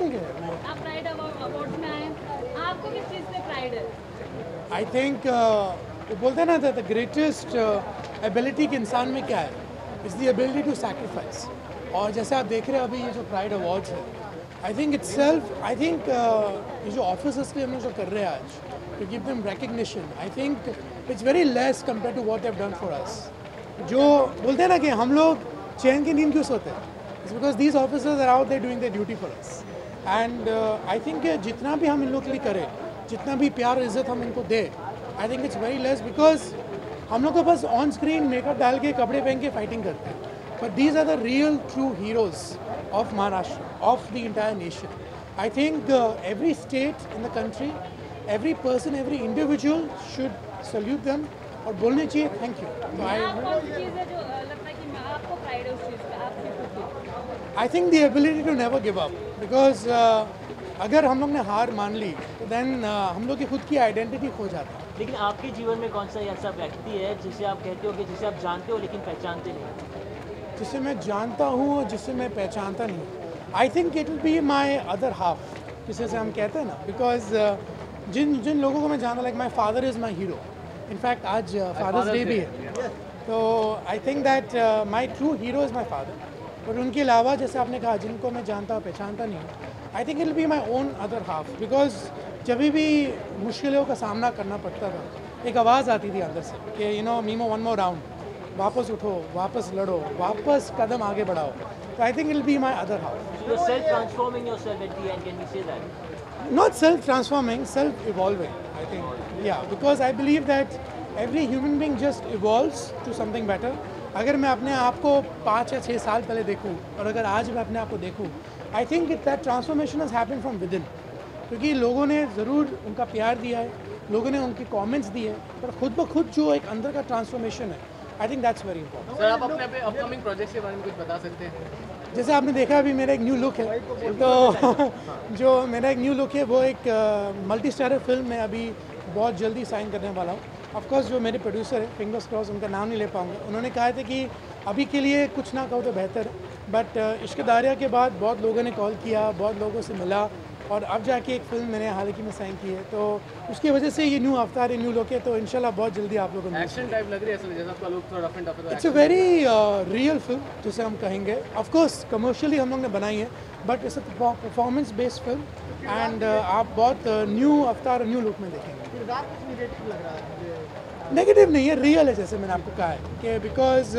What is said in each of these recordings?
ठीक है। आप प्राइड अवार्ड्स में आए, आपको किस चीज़ पे प्राइड है? आई थिंक वो बोलते हैं ना द ग्रेटेस्ट एबिलिटी के इंसान में क्या है, is the ability to sacrifice. और जैसे आप देख रहे हैं अभी ये जो प्राइड अवार्ड्स है, I think it's self, I think ये जो ऑफिसर्स के हम लोग जो कर रहे हैं आज to give them recognition, I think it's very less compare to what they have done for us. जो बोलते हैं ना कि हम लोग चैन की नींद क्यों सोते हैं, it's because these officers are out there doing their duty for us. And I think जितना भी हम इन लोग के लिए करें, जितना भी प्यार और इज्जत हम इनको दें, आई think it's very less, because हम लोग को बस ऑन स्क्रीन मेकअप डाल के कपड़े पहन के फाइटिंग करते हैं, but these are the real true heroes of Maharashtra, of the entire nation. I think every state in the country, every person, every individual should salute them और बोलने चाहिए थैंक यू। तो आप कौन सी चीज़ है जो लगता है कि आपको प्राइड है उस चीज़ पे, आपकी खुद की? I think the ability to never give up, because अगर हम लोग ने हार मान ली तो देन हम लोग की खुद की आइडेंटिटी खो जाता है। लेकिन आपके जीवन में कौन सा ऐसा व्यक्ति है जिसे आप कहते हो कि जिसे आप जानते हो लेकिन पहचानते नहीं? जिसे मैं जानता हूँ और जिसे मैं पहचानता नहीं, I think it will be my other half, जिसे से हम कहते हैं ना, बिकॉज जिन जिन लोगों को मैं जानता, like my father is my hero. In fact आज फादर्स डे भी है, तो I think that my true hero is my father. और उनके अलावा जैसे आपने कहा जिनको मैं जानता और पहचानता नहीं हूँ, I think it will be my own other half, because जब भी मुश्किलों का सामना करना पड़ता था, एक आवाज़ आती थी अंदर से कि you know memo one more round, वापस उठो, वापस लड़ो, वापस कदम आगे बढ़ाओ। तो I think it will be my other half. You're self-transforming yourself at the end, can we say that? Not self-transforming, self-evolving, I think. Yeah, because I believe that every human being just evolves to something better. अगर मैं अपने आप को 5 या 6 साल पहले देखूं और अगर आज मैं अपने आप को देखूं, I think that transformation has happened from with in, क्योंकि लोगों ने ज़रूर उनका प्यार दिया है, लोगों ने उनके कमेंट्स दिए हैं, पर खुद ब खुद जो एक अंदर का ट्रांसफॉर्मेशन है, I think that's very important. Sir, आप अपने अपकमिंग प्रोजेक्ट्स के बारे में कुछ बता सकते हैं? जैसे आपने देखा अभी मेरा एक न्यू लुक है, तो जो मेरा एक न्यू लुक है वो एक मल्टी स्टारर फिल्म में अभी बहुत जल्दी साइन करने वाला हूँ। ऑफकोर्स जो मेरे प्रोड्यूसर है, फिंगर्स क्रॉस, उनका नाम नहीं ले पाऊँगा, उन्होंने कहा था कि अभी के लिए कुछ ना कहो तो बेहतर है, बट इश्क दारिया के बाद बहुत लोगों ने कॉल किया, बहुत लोगों से मिला, और अब जाके एक फ़िल्म मैंने हाल ही में साइन की है, तो उसकी वजह से ये न्यू अवतार है, न्यू लुक है, तो इंशाल्लाह बहुत जल्दी आप लोगों को एक्शन टाइप लग रही है असल, जैसा आपका लुक थोड़ा रफ एंड टफ है। It's a very real film जिसे हम कहेंगे। ऑफ कोर्स कमर्शियली हम लोग ने बनाई है, but it's a performance based film, and आप बहुत न्यू अवतार, न्यू लुक में देखेंगे। नेगेटिव नहीं है, रियल है, जैसे मैंने आपको कहा है कि because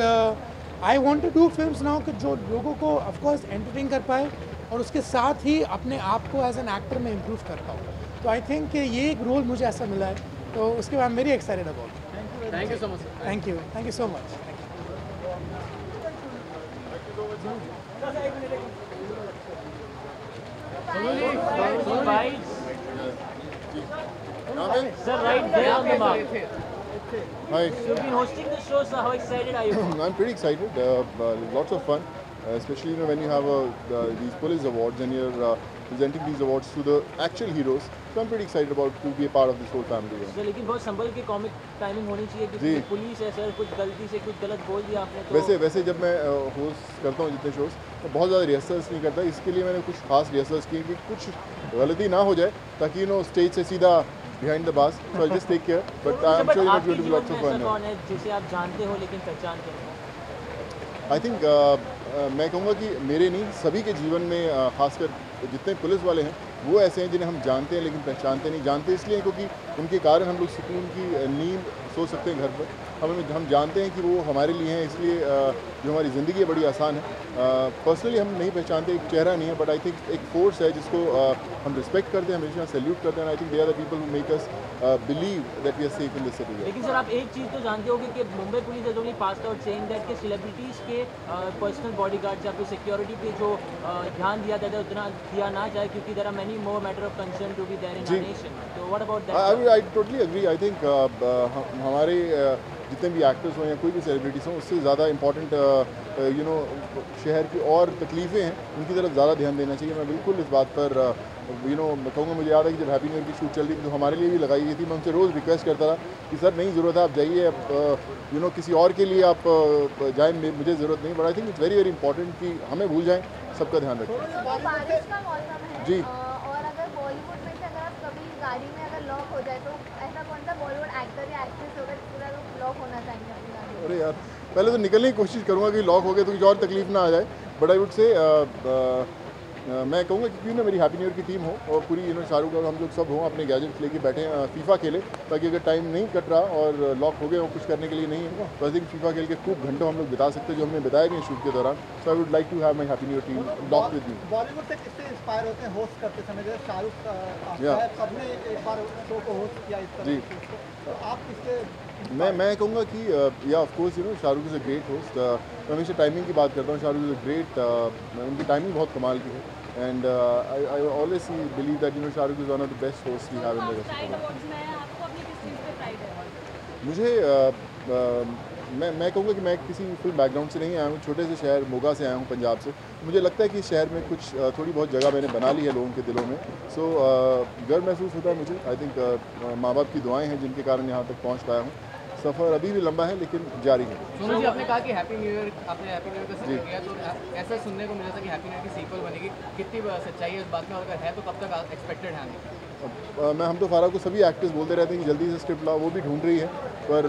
I want to do films now कि जो लोगों को ऑफकोर्स एंटरटेन कर पाए और उसके साथ ही अपने आप को एज एन एक्टर में इम्प्रूव कर पाऊँ। तो आई थिंक ये एक रोल मुझे ऐसा मिला है, तो उसके बाद very excited about. Thank you so much. Thank you so much. Sir, right there on the mark. Hi, You've been hosting the show, so how excited are you? I'm pretty excited. Lots of fun, especially when you have these police awards and you're presenting these awards to the actual heroes. So I'm pretty excited about to be a part of this whole family. Sir लेकिन बहुत संभल के comic timing होनी चाहिए, जी। क्योंकि police है sir, कुछ गलती से कुछ गलत बोल दिया आपने तो वैसे जब मैं होस्ट करता हूँ जितने शोज, तो बहुत ज़्यादा रिहर्सल्स नहीं करता। इसके लिए मैंने कुछ खास रिहर्सल्स किए कि कुछ गलती ना हो जाए, ताकि स्टेज से सीधा behind the bars. So I'll just take care. But I'm sure you're going to be lots of fun. कौन है जिसे आप जानते हो लेकिन पहचानते नहीं? I think मैं कहूँगा कि मेरे नहीं, सभी के जीवन में खासकर जितने पुलिस वाले हैं वो ऐसे हैं जिन्हें हम जानते हैं लेकिन पहचानते नहीं। जानते इसलिए क्योंकि उनके कारण हम लोग सुकून की नींद सो सकते हैं घर पर। हम जानते हैं कि वो हमारे लिए हैं, इसलिए जो हमारी ज़िंदगी है बड़ी आसान है। पर्सनली हम नहीं पहचानते, एक चेहरा नहीं है, बट आई थिंक एक फोर्स है जिसको हम रिस्पेक्ट करते हैं, हमेशा सैल्यूट करते हैं। I think they are the people who make us believe that we are safe in this city. लेकिन सर आप एक चीज़ तो जानते होंगे कि Mumbai police has only passed out saying that कि सेलिब्रिटीज़ के पर्सनल बॉडीगार्ड्स या फिर सिक्योरिटी पे जो ध्यान दिया जाता है उतना दिया ना जाए, क्योंकि there are many more matter of concern to be there in our nation. तो what about that? I totally agree. I think हमारे जितने भी एक्टर्स हों या कोई भी सेलिब्रिटीज़ हों, उससे ज़्यादा इंपॉर्टेंट शहर की और तकलीफ़ें हैं, उनकी तरफ ज़्यादा ध्यान देना चाहिए। मैं बिल्कुल इस बात पर मैं कहूँगा, मुझे याद है कि जब हैप्पी न्यू ईयर की शूट चल रही थी तो हमारे लिए भी लगाई गई थी। मैं उनसे रोज़ रिक्वेस्ट करता था कि सर नहीं ज़रूरत है, आप जाइए, आप किसी और के लिए आप जाएँ, मुझे ज़रूरत नहीं। But I think it's very very important कि हमें भूल जाएँ, सबका ध्यान रखें। जी। और अगर बॉलीवुड में से अगर आप कभी गाड़ी में अगर लॉक हो जाए तो ऐसा कौन सा बॉलीवुड एक्टर या एक्ट्रेस होगा जिसका लॉक होना चाहेंगे अपनी गाड़ी में? अरे यार, पहले तो निकलने की कोशिश करूँगा कि लॉक हो गए तो कुछ और तकलीफ ना आ जाए, बट आई वुड से मैं कहूँगा कि क्यों ना मेरी हैप्पी न्यू ईयर की टीम हो और पूरी शाहरुख और हम लोग सब हों, अपने गैजेट्स लेके बैठे फीफा खेले, ताकि अगर टाइम नहीं कट रहा और लॉक हो गए और कुछ करने के लिए नहीं है तो आई थिंक फीफा खेल के खूब घंटों हम लोग बिता सकते हैं, जो हमने बिताया नहीं शूट के दौरान। So I would like to have my happy new year team lock with me. Bollywood से किससे इंस्पायर होते हैं होस्ट करते समय? जैसे शाहरुख Yeah. सबने एक बार शो को होस्ट किया इस जी। तरह से, तो आप किससे? मैं कहूँगा कि या of course Shahrukh is a great host. मैं हमेशा टाइमिंग की बात करता हूँ, शाहरुख इज़ अ ग्रेट, उनकी टाइमिंग बहुत कमाल की है, and I always believe that Shahrukh is one of the best host we have in the pride awards में आपको अपनी किस चीज़ पे प्राइड है? मुझे मैं कहूँगा कि मैं किसी फिल्म बैकग्राउंड से नहीं आया हूँ, छोटे से शहर मोगा से आया हूँ पंजाब से। मुझे लगता है कि इस शहर में कुछ थोड़ी बहुत जगह मैंने बना ली है लोगों के दिलों में। सो गर्व महसूस होता है मुझे। आई थिंक माँ बाप की दुआएं हैं जिनके कारण यहाँ तक पहुँच पाया हूँ। सफ़र अभी भी लंबा है लेकिन जारी है। सोनू जी, आपने कहा कि हैप्पी न्यू ईयर, आपने हैप्पी न्यू ईयर का जिक्र किया, तो ऐसा सुनने को मिला था कि हैप्पी न्यू ईयर की सीक्वल बनेगी, कितनी सच्चाई है इस बात में, और अगर है तो कब तक एक्सपेक्टेड है? हम तो फारा को सभी एक्टर्स बोलते रहते हैं कि जल्दी से स्क्रिप्ट लाओ, वो भी ढूंढ रही है, पर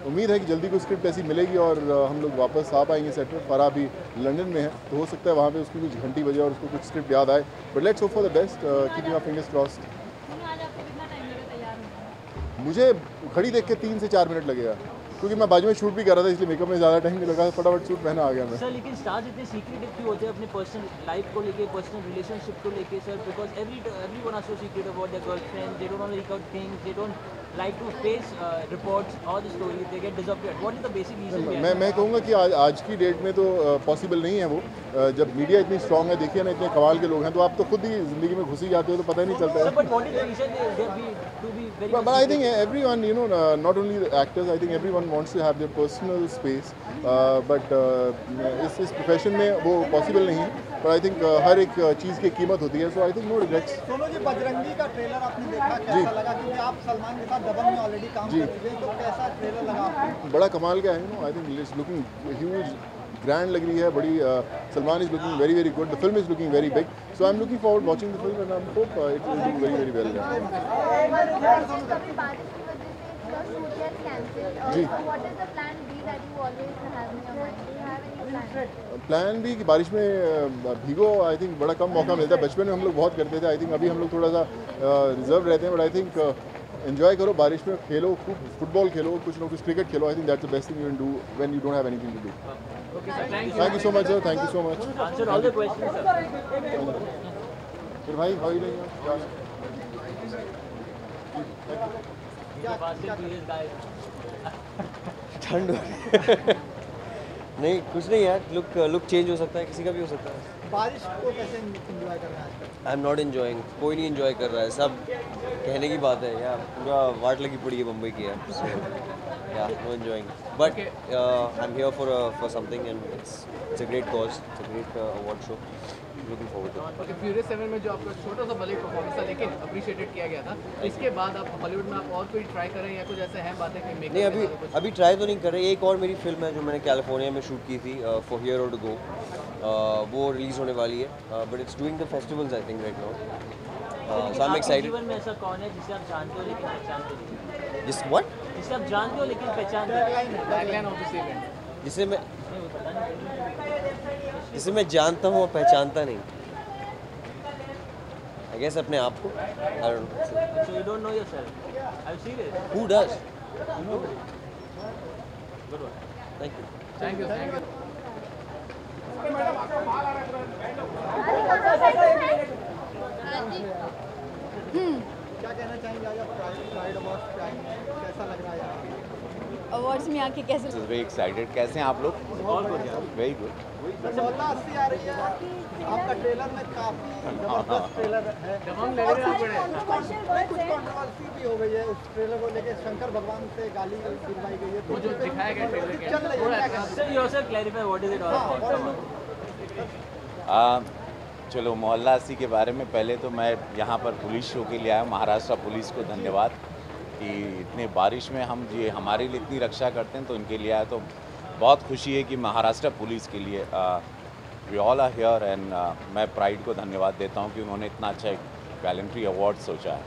उम्मीद है कि जल्दी कोई स्क्रिप्ट ऐसी मिलेगी और हम लोग वापस आ पाएंगे सेट पर। फारा अभी लंदन में है तो हो सकता है वहाँ पे उसकी कुछ घंटी बजे और उसको कुछ स्क्रिप्ट याद आए, but let's hope for the best, keeping our fingers crossed. आज आपको कितना टाइम लगा तैयार होने में? मुझे घड़ी देख के 3 से 4 मिनट लगेगा, क्योंकि मैं बाजू में शूट भी कर रहा था, इसलिए मेकअप में ज़्यादा टाइम नहीं लगा, फटाफट शूट पहना आ गया मैं। सर लेकिन स्टार्स इतने सीक्रेटिव क्यों होते हैं अपने पर्सनल लाइफ को लेके, पर्सनल रिलेशनशिप को लेके sir? Because everyone are so secretive about their girlfriends, they don't want to leak out things, they don't like to face reports or the stories, they get disappeared. What is the basic reason behind मैं कहूँगा कि आज की date में तो possible नहीं है वो। जब मीडिया इतनी स्ट्रांग है, देखिए ना इतने कमाल के लोग हैं, तो आप तो खुद ही ज़िंदगी में घुस ही जाते हो तो पता ही नहीं चलता है। But what is the reason to be very But I think everyone, not only the actors, I think everyone wants to have their personal space. But इस प्रोफेशन में वो पॉसिबल नहीं है, पर आई थिंक हर एक चीज़ की कीमत होती है, so I think no regrets. Sonu ji, Bajrangi का ट्रेलर आपने देखा, कैसा लगा? क्योंकि आप सलमान के साथ दबंग में ऑलरेडी काम कर चुके हैं, तो कैसा ट्रेलर लगा आपको? बड़ा कमाल का है, I think it's looking huge, grand लग रही है, बड़ी Salman is looking very very good, the film is looking very big, so I am looking forward watching the film and I hope it will do very very well. कभी बारिश की वजह से shoot gets cancelled, जी। What is the plan B that you always have in your mind? Do you have any plan? Plan भी कि बारिश में भीगो, आई थिंक बड़ा कम मौका मिलता है। बचपन में हम लोग बहुत करते थे, आई थिंक अभी हम लोग थोड़ा सा रिजर्व रहते हैं, बट आई थिंक एंजॉय करो, बारिश में खेलो, खूब फुटबॉल खेलो, कुछ ना कुछ क्रिकेट खेलो। I think that's the best thing you can do when you don't have anything to do. Thank you so much sir, thank you so much. answer all the questions, sir? फिर भाई how are you? ठंड नहीं, कुछ नहीं यार, look change हो सकता है, किसी का भी हो सकता है। बारिश को कैसे एंजॉय कर रहे हैं आजकल? आई एम नॉट एंजॉइंग, कोई नहीं एंजॉय कर रहा है, सब कहने की बात है यार, पूरा वाट लगी पड़ी है मुंबई की यार, so yeah no enjoying, but I am here for something and it's a great cause, it's a great award show, looking forward to it. Okay, furious 7 में जो आपका छोटा सा भले परफॉर्मेंस था लेकिन अप्रिशिएटेड किया गया था, इसके बाद आप हॉलीवुड में आप और कोई ट्राई करें या कुछ ऐसे हैं बातें कि मेक नहीं, अभी ट्राई तो नहीं कर रहे। एक और मेरी फिल्म है जो मैंने कैलिफोर्निया में शूट की थी, फॉर हियर और टू गो, वो रिलीज़ होने वाली है, but it's doing the festivals I think right now, so I am excited. जीवन में ऐसा कौन है जिसे आप जानते हो लेकिन पहचानते नहीं? जिस व्हाट? जिसे आप जानते हो लेकिन पहचानते नहीं? Tagline of this event. जिसे मैं जानता हूँ और पहचानता नहीं, आई गेस अपने आप को। I don't know, So you don't know yourself? Are you serious? Who does? Good one. Thank you. Thank you, thank you. क्या कहना चाहेंगे आज आप प्राइड अवार्ड्स पे आए हैं, कैसा लग रहा है यहाँ? अवार्ड्स में आके कैसे? Very excited. कैसे हैं आप लोग? Very good. मोहल्ला 80 आ रही है, आपका ट्रेलर में काफी जबरदस्त ट्रेलर है, दबंग लग रहे हैं बड़े। कुछ कंट्रोवर्सी भी हो गई है उस ट्रेलर को लेके, शंकर भगवान से गाली गिरवाई गई है, वो जो दिखाया गया ट्रेलर के चल रही है, क्या Sir, you also clarify what is it all about? चलो, मोहल्ला 80 के बारे में पहले तो मैं यहाँ पर पुलिस शो के लिए आया, महाराष्ट्र पुलिस को धन्यवाद कि इतने बारिश में हम ये हमारे लिए इतनी रक्षा करते हैं, तो इनके लिए आया, तो बहुत खुशी है कि महाराष्ट्र पुलिस के लिए we all are here and मैं प्राइड को धन्यवाद देता हूँ कि उन्होंने इतना अच्छा एक गैलेंट्री अवार्ड सोचा है।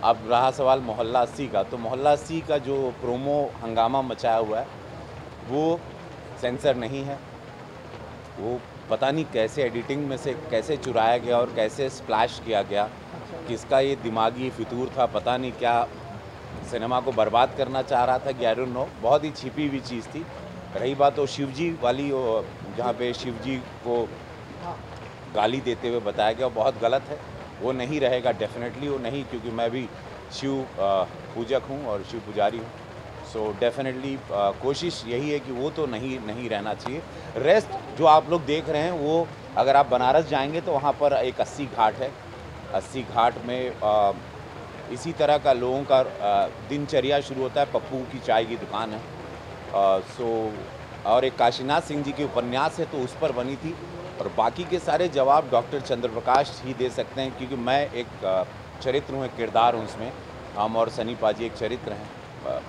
अब रहा सवाल मोहल्ला 80 का, तो मोहल्ला 80 का जो प्रोमो हंगामा मचाया हुआ है वो सेंसर नहीं है। वो पता नहीं कैसे एडिटिंग में से कैसे चुराया गया और कैसे स्प्लैश किया गया, किसका ये दिमागी फितूर था, पता नहीं क्या सिनेमा को बर्बाद करना चाह रहा था, आई डोंट नो। बहुत ही छिपी हुई चीज़ थी। रही बात वो शिवजी वाली, जहाँ पे शिवजी को गाली देते हुए बताया गया, वो बहुत गलत है। वो नहीं रहेगा, डेफिनेटली वो नहीं, क्योंकि मैं भी शिव पूजक हूँ और शिव पुजारी हूँ। सो डेफिनेटली कोशिश यही है कि वो तो नहीं रहना चाहिए। रेस्ट जो आप लोग देख रहे हैं वो, अगर आप बनारस जाएंगे तो वहाँ पर एक 80 घाट है। 80 घाट में इसी तरह का लोगों का दिनचर्या शुरू होता है। पप्पू की चाय की दुकान है। और एक काशीनाथ सिंह जी की उपन्यास है तो उस पर बनी थी। और बाकी के सारे जवाब डॉक्टर चंद्र प्रकाश ही दे सकते हैं, क्योंकि मैं एक चरित्र हूँ, एक किरदार हूँ उसमें। हम और सनी पाजी एक चरित्र हैं,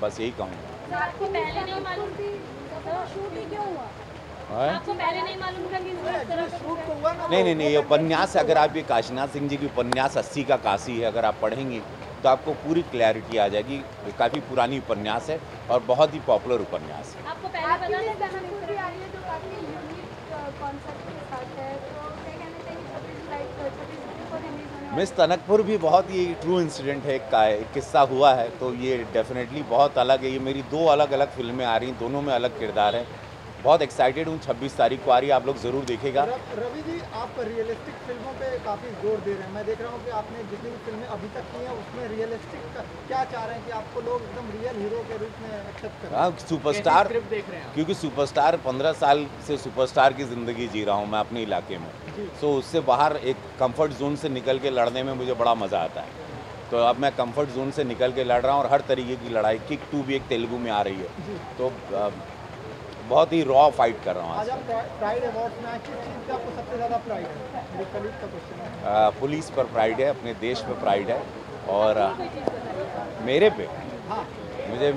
बस यही कहूँगा। आपको पहले नहीं मालूम थी शूट ही क्यों हुआ? आपको पहले नहीं मालूम था कि इस तरह का शूट हुआ? नहीं, ये उपन्यास, अगर आप ये काशीनाथ सिंह जी की उपन्यास 80 का काशी है, अगर आप पढ़ेंगी तो आपको पूरी क्लैरिटी आ जाएगी। काफ़ी पुरानी उपन्यास है और बहुत ही पॉपुलर उपन्यास है। आपको पहले पता था जो काफी यूनिक कॉन्सेप्ट के साथ है, तो क्या कहना चाहिए 26 को रिलीज होने मिस तनकपुर भी बहुत ही ट्रू इंसिडेंट है, एक किस्सा हुआ है, तो ये डेफिनेटली बहुत अलग है। ये मेरी 2 अलग अलग फिल्में आ रही हैं, दोनों में अलग किरदार है। बहुत एक्साइटेड हूँ। 26 तारीख को आ रही है, आप लोग ज़रूर देखेगा। रवि जी, आप रियलिस्टिक फिल्मों पे काफ़ी जोर दे रहे हैं। मैं देख रहा हूँ कि आपने जितनी फिल्में अभी तक की हैं उसमें रियलिस्टिक क्या चाह रहे हैं कि आपको लोग एकदम रियल हीरो के रूप में एक्सेप्ट करें? हाँ, सुपरस्टार, देख रहे हैं क्योंकि सुपरस्टार 15 साल से सुपरस्टार की ज़िंदगी जी रहा हूँ मैं अपने इलाके में। सो उससे बाहर एक कंफर्ट जोन से निकल के लड़ने में मुझे बड़ा मज़ा आता है। तो अब मैं कंफर्ट जोन से निकल के लड़ रहा हूँ और हर तरीके की लड़ाई। किक 2 भी एक तेलुगु में आ रही है, तो बहुत ही रॉ फाइट कर रहा हूँ आज। आप प्राइड अवार्ड में किस चीज़ का आपको सबसे ज़्यादा प्राइड है? मेरे कलीग का क्वेश्चन है। पुलिस पर प्राइड है, अपने देश पर प्राइड है, और मेरे पे, मुझे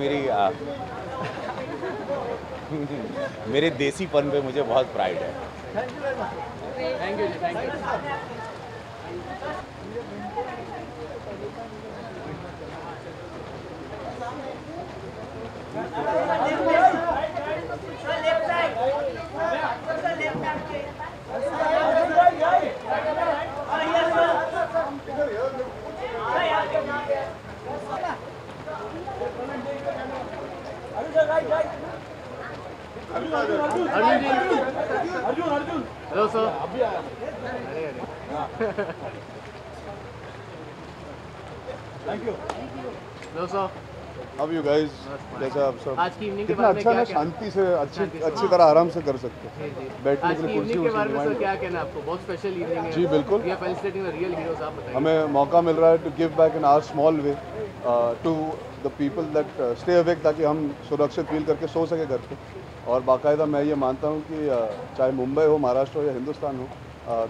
मेरे देसीपन पे मुझे बहुत प्राइड है। Thank you very much. Thank you जी, thank you. Arjun hello sir. Thank you. Hello sir. अब यू गाइस, जैसा आप सब आज की इवनिंग के कितना बारे में अच्छा क्या ना, कहना? शांति से अच्छी तरह आराम से कर सकते हैं। बैठने आज के की लिए कुर्सी इवनिंग के बारे में सर वुर्सी क्या कहना है आपको? बहुत स्पेशल इवनिंग है। जी बिल्कुल, we are felicitating the real heroes. आप बताइए। हमें मौका मिल रहा है to give back in our small way to the people that stay awake, ताकि हम सुरक्षित फील करके सो सके घर पे। और बाकायदा मैं ये मानता हूँ कि चाहे मुंबई हो, महाराष्ट्र हो या हिंदुस्तान हो,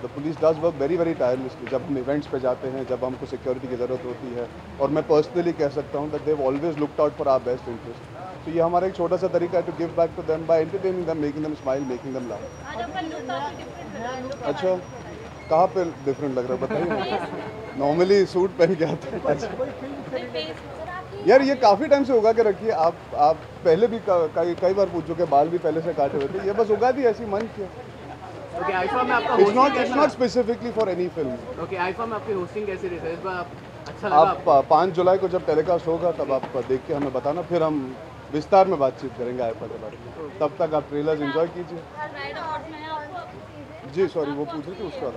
the police does work very very tirelessly. जब हम इवेंट्स पे जाते हैं, जब हमको सिक्योरिटी की ज़रूरत होती है, और मैं पर्सनली कह सकता हूँ that they have always looked out for our best interest. तो ये हमारा एक छोटा सा तरीका है to give back to them by entertaining them, making them smile, making them laugh. आज आपका लुक काफी डिफरेंट लग रहा है। अच्छा, कहाँ पे डिफरेंट लग रहा है बताइए? नॉर्मली सूट पहन के आता है। यार ये काफ़ी टाइम से उगा के रखी है। आप पहले भी कई बार पूछ चुके, बाल भी पहले से काटे हुए थे। ये बस उगा दी, ऐसी मन किया। ओके, आईफा में आपका It's not specifically for any film. Okay, IIFA में आपकी होस्टिंग कैसी रही है इस बार? अच्छा लगा आपको? आप 5 जुलाई को जब टेलीकास्ट होगा तब आप देख के हमें बताना, फिर हम विस्तार में बातचीत करेंगे आईफा के बारे में। तब तक आप ट्रेलर्स एंजॉय कीजिए। प्राइड अवार्ड्स में आपको अपनी चीजें, जी सॉरी, वो पूछ रही थी उसके बाद।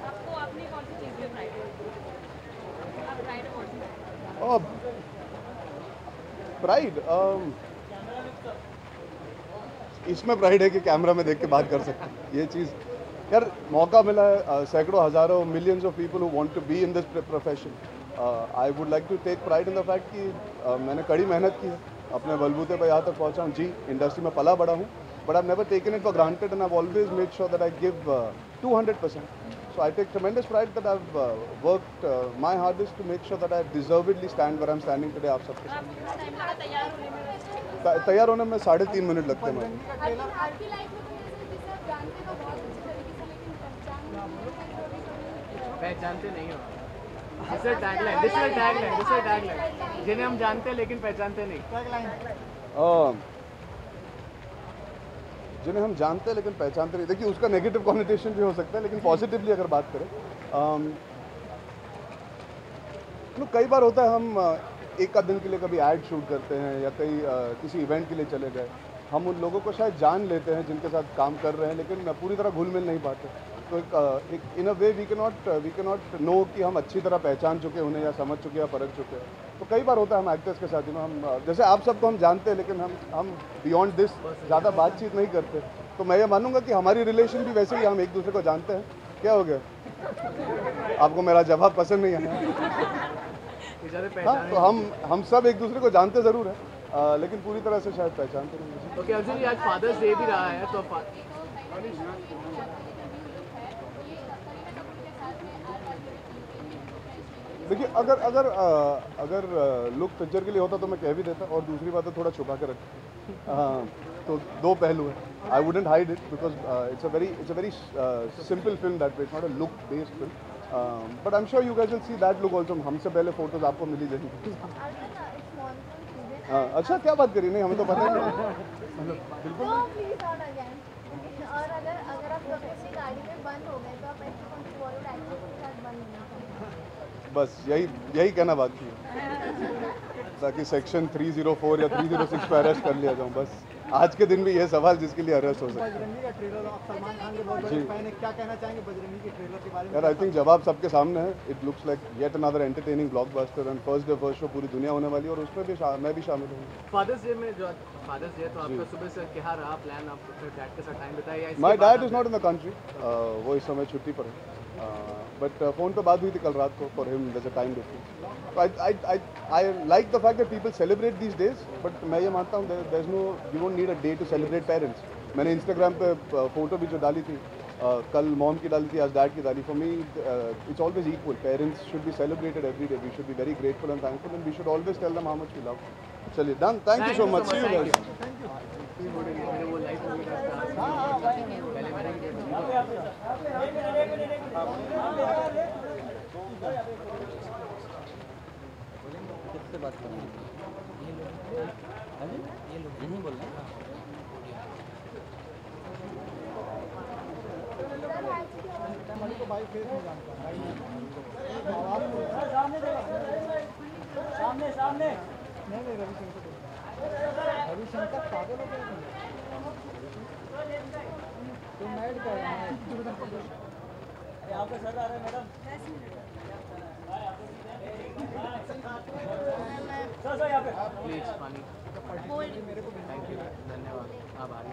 आपको अपनी कौन सी चीज पे प्राइड है? आप प्राइड अवार्ड्स में और प्राइड, इसमें प्राइड है कि कैमरा में देख के बात कर सकते हैं। ये चीज़ यार, मौका मिला है सैकड़ों हज़ारों millions of people who want to be in this profession. I would like to take pride in the fact कि मैंने कड़ी मेहनत की है, अपने बलबूते पर यहाँ तक पहुँचा हूँ। जी, इंडस्ट्री में पला बड़ा हूँ, but I never taken it for granted and I always made sure that I give 200%. So I take tremendous pride that I've worked my hardest to make sure that I deservedly stand where I'm standing today. आप सबके सामने कितना time लगा तैयार होने में? तैयार होने में 3.5 मिनट लगते हैं। आपकी लाइफ में कोई ऐसी जिसे आप जानते हो बहुत अच्छे तरीके से, पहचानते नहीं हो। दिस इज टैगलाइन जिन्हें हम जानते हैं लेकिन पहचानते नहीं। जिन्हें हम जानते हैं लेकिन पहचानते नहीं, देखिए उसका नेगेटिव कॉनिटेशन भी हो सकता है, लेकिन पॉजिटिवली अगर बात करें कई बार होता है हम एक आध दिन के लिए कभी ऐड शूट करते हैं या किसी इवेंट के लिए चले गए, हम उन लोगों को शायद जान लेते हैं जिनके साथ काम कर रहे हैं, लेकिन पूरी तरह घुल मिल नहीं पाते। तो एक in a way we can not know कि हम अच्छी तरह पहचान चुके उन्हें या समझ चुके या परख चुके हैं। तो कई बार होता है हम एक्टर्स के साथ हम जैसे आप सबको हम जानते हैं, लेकिन हम बियॉन्ड दिस ज़्यादा बातचीत नहीं करते। तो मैं ये मानूंगा कि हमारी रिलेशन भी वैसे ही, हम एक दूसरे को जानते हैं। क्या हो गया, आपको मेरा जवाब पसंद नहीं आया? हाँ, तो हम सब एक दूसरे को जानते ज़रूर हैं, लेकिन पूरी तरह से शायद पहचानते नहीं। ओके अर्जुन जी, आज फादर्स डे भी रहा है, तो देखिए अगर लुक पिक्चर के लिए होता तो मैं कह भी देता, और दूसरी बात है थोड़ा छुपा के रखता। तो दो पहलू हैं। I wouldn't hide it because it's a very simple film that way, it's not a look based film, but I am sure you guys will see that look also. हमसे पहले फोटोज आपको मिली जाएंगी। हाँ, अच्छा क्या बात करी, नहीं हमें तो पता ही नहीं। बिल्कुल। और अगर आप कभी अपनी गाड़ी में बंद हो गए तो आप ऐसे कौन सी बॉलीवुड एक्ट्रेस के साथ बंद होना चाहेंगे? बस यही कहना बाकी है, ताकि सेक्शन 304 या 306 पर अरेस्ट कर लिया जाऊँ। बस आज के दिन भी ये सवाल जिसके लिए अरेस्ट हो सकता है। बजरंगी का ट्रेलर, आप सलमान खान के बहुत बड़े फैन हैं, क्या कहना चाहेंगे बजरंगी के ट्रेलर के बारे में? यार आई थिंक जवाब सबके सामने है। It looks like yet another entertaining blockbuster, and first day first show पूरी दुनिया होने वाली है, और उसमें भी मैं भी शामिल हूँ। फादर्स डे में जो फादर्स डे तो आपका सुबह से क्या रहा प्लान, आप अपने डैड के साथ टाइम बिताया? My dad is not in the country, वो इस समय छुट्टी पर है, बट फ़ोन पे बात हुई थी कल रात को। For him there is a time difference. I like the fact that people celebrate these days, but मैं ये मानता हूँ there is no, you don't need a day to celebrate parents. मैंने इंस्टाग्राम पे फोटो भी जो डाली थी, कल मॉम की डाली थी, आज डैड की डाली। For me it's always equal. Parents should be celebrated every day, we should be very grateful and thankful, and we should always tell them how much we love. चलिए done, thank you so much, see you guys. किससे बात करेंगे? ये लोग नहीं बोल रहे। को भाई फेस नहीं जानता। सामने नहीं रविशंकर पागल हो गए तो मैड कर रहे हैं। आपका सर आ रहा है मैडम। सर यहाँ पे प्लीज पानी। मेरे को थैंक यू, धन्यवाद, आभारी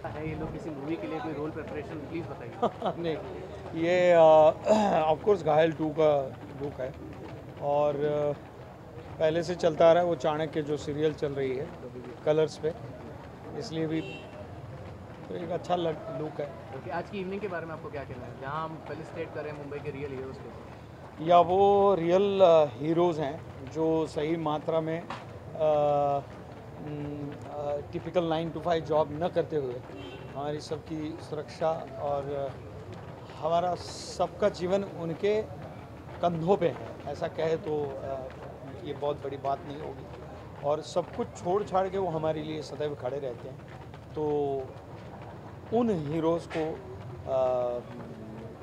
है। ये लोग किसी मूवी के लिए कोई रोल प्रिपरेशन प्लीज़ बताइए। नहीं, ये ऑफ कोर्स घायल 2 का बुक है, और पहले से चलता आ रहा है वो चाणक्य जो सीरियल चल रही है कलर्स पे, इसलिए भी तो एक अच्छा लुक है। ओके, आज की इवनिंग के बारे में आपको क्या कहना है, जहाँ हम फेलिसिटेट कर रहे हैं मुंबई के रियल हीरोज़ को? या वो रियल हीरोज़ हैं जो सही मात्रा में टिपिकल 9 to 5 जॉब न करते हुए हमारी सबकी सुरक्षा और हमारा सबका जीवन उनके कंधों पे है, ऐसा कहे तो ये बहुत बड़ी बात नहीं होगी। और सब कुछ छोड़ छाड़ के वो हमारे लिए सदैव खड़े रहते हैं। तो उन हीरोज़ को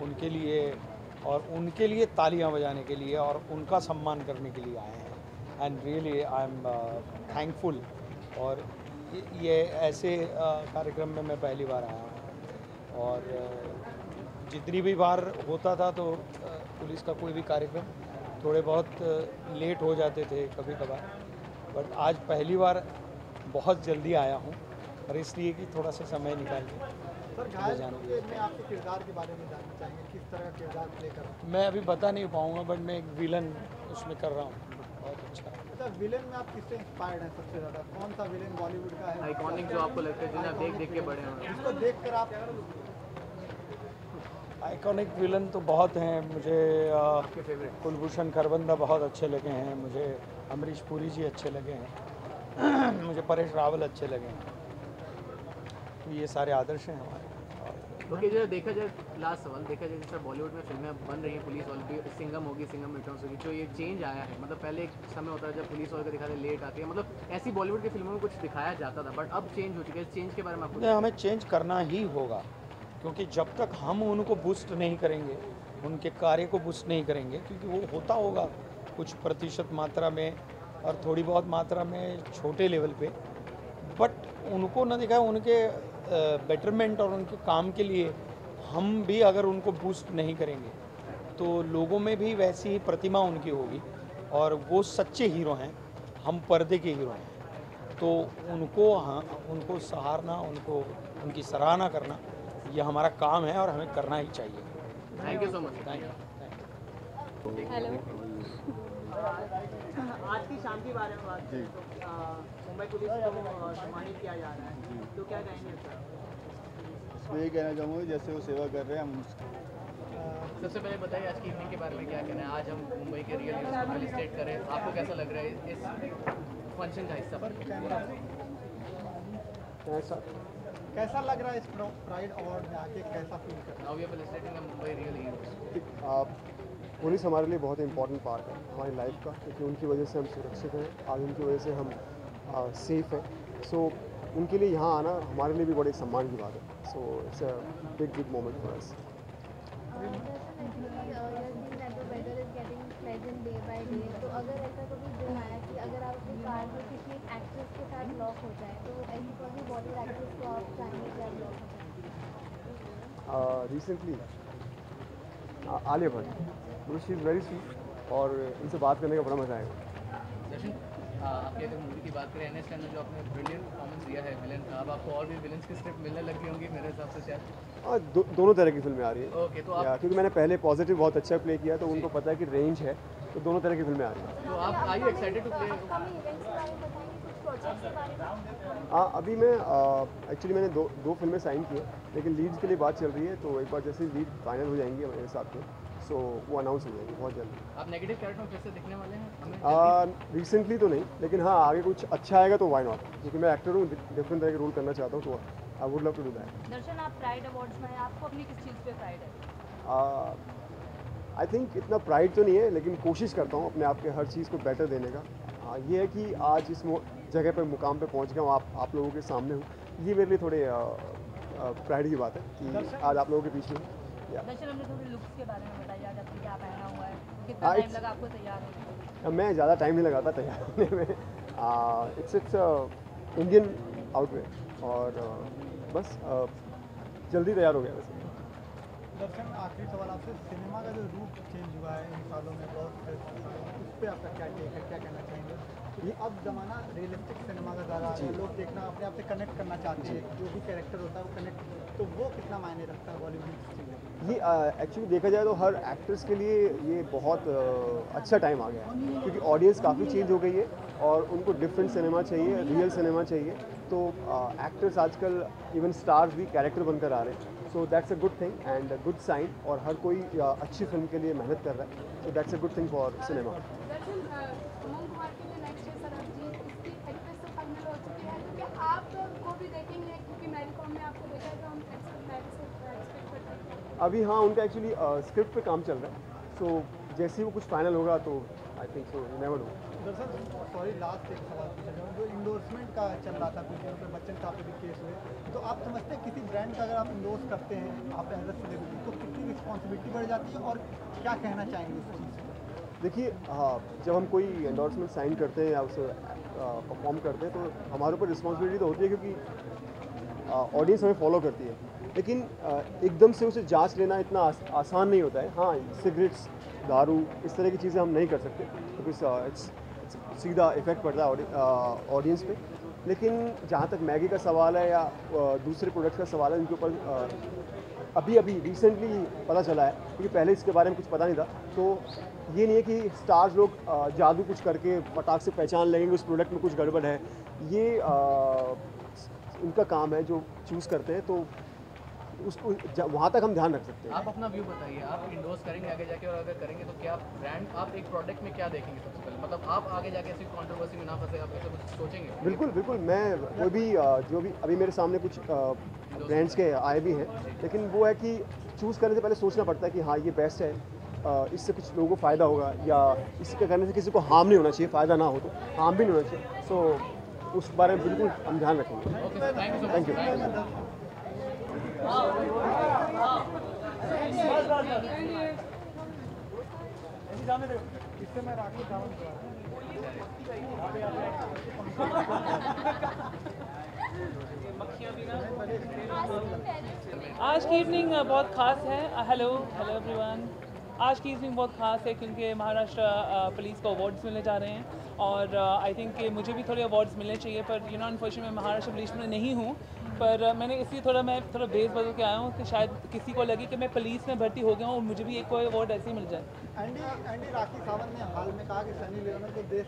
उनके लिए तालियां बजाने के लिए और उनका सम्मान करने के लिए आए हैं। And really I am thankful. और ये ऐसे कार्यक्रम में मैं पहली बार आया हूँ, और जितनी भी बार होता था तो पुलिस का कोई भी कार्यक्रम थोड़े बहुत लेट हो जाते थे कभी कभार, बट आज पहली बार बहुत जल्दी आया हूँ, और इसलिए कि थोड़ा सा समय निकाल के सर घायल में आपके किरदार के बारे में जानना चाहेंगे, किस तरह का किरदार प्ले कर रहे हैं? मैं अभी बता नहीं पाऊँगा, बट मैं एक विलन उसमें कर रहा हूँ, बहुत अच्छा। अच्छा, विलेन में आप किससे इंस्पायर्ड हैं सबसे ज़्यादा? कौन सा विलेन बॉलीवुड का है आइकॉनिक जो आपको लगता है, जिन्हें आप देख के बड़े हैं, जिसको देख कर आप? आइकॉनिक विलन तो बहुत हैं। मुझे आपके फेवरेट? कुलभूषण खरबंदा बहुत अच्छे लगे हैं, मुझे अमरीश पुरी जी अच्छे लगे हैं, मुझे परेश रावल अच्छे लगे हैं। तो ये सारे आदर्श हैं हमारे। ओके, जब देखा जाए, लास्ट सवाल, देखा जाए जैसे बॉलीवुड में फिल्में बन रही हैं पुलिस वाली, सिंघम होगी, सिंघम रिटर्न्स होगी, जो ये चेंज आया है, मतलब पहले एक समय होता है जब पुलिस वाले को दिखाते लेट आती है, मतलब ऐसी बॉलीवुड की फिल्मों में कुछ दिखाया जाता था, बट अब चेंज हो चुका है। इस चेंज के बारे में आपको नहीं, हमें चेंज करना ही होगा, क्योंकि जब तक हम उनको बूस्ट नहीं करेंगे, उनके कार्य को बूस्ट नहीं करेंगे, क्योंकि वो होता होगा कुछ प्रतिशत मात्रा में और थोड़ी बहुत मात्रा में छोटे लेवल पे, बट उनको ना दिखाए, उनके बेटरमेंट और उनके काम के लिए हम भी अगर उनको बूस्ट नहीं करेंगे तो लोगों में भी वैसी ही प्रतिमा उनकी होगी और वो सच्चे हीरो हैं, हम पर्दे के हीरो हैं। तो उनको, हाँ, उनको सहारना, उनको उनकी सराहना करना, यह हमारा काम है और हमें करना ही चाहिए। Thank you so much. Thank you. Hello. आज की शाम के बारे में बात करें तो मुंबई पुलिस को सम्मानित किया जा रहा है, तो क्या कहेंगे सर? मैं ये कहना चाहूँगा जैसे वो सेवा कर रहे हैं हम सबसे पहले बताइए आज की इवनिंग के बारे में क्या कहना है। आज हम मुंबई के रियल हीरोज को फेलिसिटेट करें, आपको कैसा लग रहा है इस फंक्शन का हिस्सा बन कैसा लग रहा है इस प्राइड अवार्ड में आके, कैसा फील कर रहा है? Now we are felicitating the Mumbai real heroes. Police हमारे लिए बहुत इम्पोर्टेंट पार्ट है हमारी लाइफ का, क्योंकि उनकी वजह से हम सुरक्षित हैं, आज उनकी वजह से हम सेफ हैं। सो उनके लिए यहाँ आना हमारे लिए भी बड़े सम्मान की बात है। So it's a big moment for us. Day by day, तो अगर ऐसा कभी दिन आया कि अगर आप अपनी कार में किसी एक एक्ट्रेस के साथ लॉक हो जाए, तो ऐसी कौन सी बॉलीवुड एक्ट्रेस को आप चाहेंगे कि आप लॉक हो जाए? Recently Alia Bhatt, she is very sweet और इनसे बात करने का बड़ा मज़ा आएगा। दर्शन, आपकी अगर मूवी की बात करें, एनएस में जो आपने ब्रिलियंट परफॉर्मेंस दिया है विलन का, अब आपको और भी विलन्स की स्क्रिप्ट मिलने लगी होंगी मेरे हिसाब से शायद। दोनों तरह की फिल्में आ रही हैं। ओके, तो आप, क्योंकि मैंने पहले पॉजिटिव बहुत अच्छा प्ले किया तो उनको पता है कि रेंज है, तो दोनों तरह की फिल्में आ रही हैं। तो आप are you excited to play? Upcoming events के बारे में बताएंगे, कुछ प्रोजेक्ट्स के बारे में? हाँ, अभी मैं एक्चुअली मैंने दो फिल्में साइन की हैं, लेकिन लीड्स के लिए बात चल रही है, तो एक बार जैसे लीड फाइनल हो जाएंगी हमारे साथ में, सो वो अनाउंस हो जाएगी बहुत जल्दी। आप नेगेटिव कैरेक्टर में कैसे दिखने वाले हैं? रिसेंटली तो नहीं, लेकिन हाँ आगे कुछ अच्छा आएगा तो वाई नॉट, क्योंकि मैं एक्टर हूँ, डिफरेंट तरह के रोल करना चाहता हूँ, तो I would love to do that. Darshan, आप प्राइड अवार्ड्स में आपको अपनी किस चीज़ पे प्राइड है? आई थिंक इतना प्राइड तो नहीं है, लेकिन कोशिश करता हूँ अपने आप के हर चीज़ को बेटर देने का। ये है कि आज इस जगह पर मुकाम पे पहुँच गया हूँ, आप लोगों के सामने हूँ, ये मेरे लिए थोड़े प्राइड की बात है कि आज आप लोगों के बीच में। दर्शन, हमने थोड़ी लुक्स के बारे में बताइए, आज आपने क्या पहना हुआ है, कितना टाइम लगा आपको तैयार होने में? मैं ज़्यादा टाइम नहीं लगाता तैयार होने में। इट्स इंडियन आउटवेयर और बस जल्दी तैयार हो गया वैसे। दर्शन, आखिरी सवाल आपसे, सिनेमा का जो रूप चेंज हुआ है इन सालों में, बहुत उस पर आपका क्या टेक है, क्या कहना चाहेंगे? ये अब ज़माना रियलिस्टिक सिनेमा का ज़्यादा है, लोग देखना अपने आप से कनेक्ट करना चाहते हैं, जो भी कैरेक्टर होता है वो कनेक्ट, तो वो कितना मायने रखता है बॉलीवुड में? ये एक्चुअली देखा जाए तो हर एक्ट्रेस के लिए ये बहुत अच्छा टाइम आ गया है, क्योंकि ऑडियंस काफ़ी चेंज हो गई है और उनको डिफरेंट सिनेमा चाहिए, रियल सिनेमा चाहिए। तो एक्टर्स आजकल इवन स्टार्स भी कैरेक्टर बनकर आ रहे हैं, so that's a good thing and good sign, और हर कोई अच्छी फिल्म के लिए मेहनत कर रहा है, सो that's a good thing for cinema. अभी हाँ, उनका एक्चुअली स्क्रिप्ट पे काम चल रहा है, सो जैसे ही वो कुछ फाइनल होगा तो I think so, never know. दरअसल सॉरी, लास्ट एक सवाल पूछा जाऊँ, जो इंडोर्समेंट का चल रहा था कुछ दिनों पे, बच्चन साहब पे भी केस हुए, तो आप समझते हैं किसी ब्रांड का अगर आप इंडोर्स करते हैं, आप एज अ सेलिब्रिटी, तो कितनी रिस्पॉन्सिबिलिटी बढ़ जाती है, और क्या कहना चाहेंगे उस चीज़ से? देखिए, हाँ, जब हम कोई एंडोर्समेंट साइन करते हैं या उसे परफॉर्म करते हैं तो हमारे ऊपर रिस्पॉन्सिबिलिटी तो होती है, क्योंकि ऑडियंस हमें फॉलो करती है, लेकिन एकदम से उसे जांच लेना इतना आसान नहीं होता है। हाँ, सिगरेट्स, दारू, इस तरह की चीज़ें हम नहीं कर सकते, क्योंकि सीधा इफेक्ट पड़ता है ऑडियंस पे। लेकिन जहाँ तक मैगी का सवाल है या दूसरे प्रोडक्ट्स का सवाल है, इनके ऊपर अभी रिसेंटली पता चला है, क्योंकि पहले इसके बारे में कुछ पता नहीं था। तो ये नहीं है कि स्टार्स लोग जादू कुछ करके फटाक से पहचान लेंगे उस प्रोडक्ट में कुछ गड़बड़ है, ये उनका काम है जो चूज़ करते हैं, तो उसको वहाँ तक हम ध्यान रख सकते हैं। आप अपना व्यू बताइए, आप इंडोर्स करेंगे आगे जाके, और अगर करेंगे तो क्या ब्रांड, आप एक प्रोडक्ट में क्या देखेंगे सबसे पहले, मतलब आप आगे जाके ऐसी कंट्रोवर्सी में ना फंसे, आप ऐसा कुछ सोचेंगे? बिल्कुल बिल्कुल, मैं कोई भी जो भी अभी मेरे सामने कुछ ब्रांड्स के आए भी हैं, लेकिन वो है कि चूज़ करने से पहले सोचना पड़ता है कि हाँ ये बेस्ट है, इससे कुछ लोगों को फ़ायदा होगा या इसके करने से किसी को हार्म नहीं होना चाहिए, फ़ायदा ना हो तो हार्म भी नहीं होना चाहिए। सो उस बारे में बिल्कुल हम ध्यान रखेंगे। Thank you. इससे मैं राखी सावंत आज की इवनिंग बहुत ख़ास है। Hello everyone. आज की इवनिंग बहुत ख़ास है क्योंकि महाराष्ट्र पुलिस को अवार्ड्स मिलने जा रहे हैं और आई थिंक कि मुझे भी थोड़े अवार्ड्स मिलने चाहिए, पर अनफॉर्चुनेटली मैं महाराष्ट्र पुलिस में नहीं हूँ, पर मैंने इसलिए मैं थोड़ा बेस बदल के आया हूँ कि शायद किसी को लगे कि मैं पुलिस में भर्ती हो गया हूँ और मुझे भी एक कोई अवार्ड ऐसे ही मिल जाए। एंडी राखी सावंत ने हाल में कहा कि सनी लियोन को देश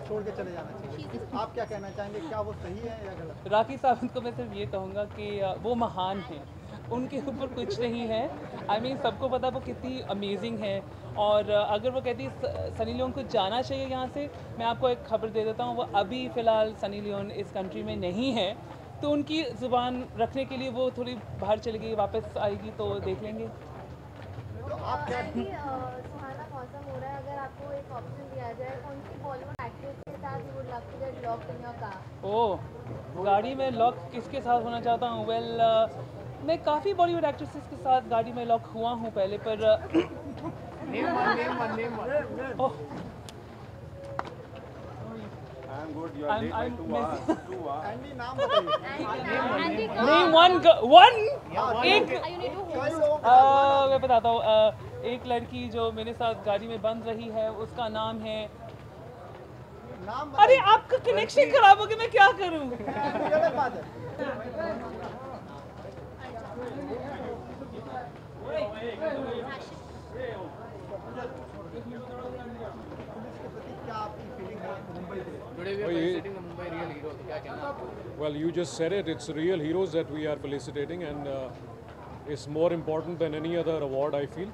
छोड़ के चले जाना चाहिए, आप क्या कहना चाहेंगे, क्या वो सही है या गलत? राखी सावंत को मैं सिर्फ ये कहूँगा कि वो महान हैं, उनके ऊपर कुछ नहीं है। आई मीन सबको पता वो कितनी अमेजिंग है और अगर वो कहती सनी लियोन को जाना चाहिए यहाँ से, मैं आपको एक खबर दे देता हूँ, वो अभी फ़िलहाल सनी लियोन इस कंट्री में नहीं है, तो उनकी ज़ुबान रखने के लिए वो थोड़ी बाहर चली गई, वापस आएगी तो देख लेंगे। तो आप क्या सुहाना मौसम हो रहा है, अगर आपको एक ऑप्शन दिया जाए कौन सी बॉलीवुड एक्ट्रेस के साथ you would love to get locked in your car? Oh, गाड़ी में लॉक किसके साथ होना चाहता हूँ? वेल मैं काफ़ी बॉलीवुड एक्ट्रेसेस के साथ गाड़ी में लॉक हुआ हूँ पहले, पर मैं बताता हूँ। एक लड़की जो मेरे साथ गाड़ी में बंद रही है उसका नाम है, अरे आपका कनेक्शन खराब हो गया, मैं क्या करूँ? Well, you just said it. It's real heroes that we are felicitating, and it's more important than any other award, I feel.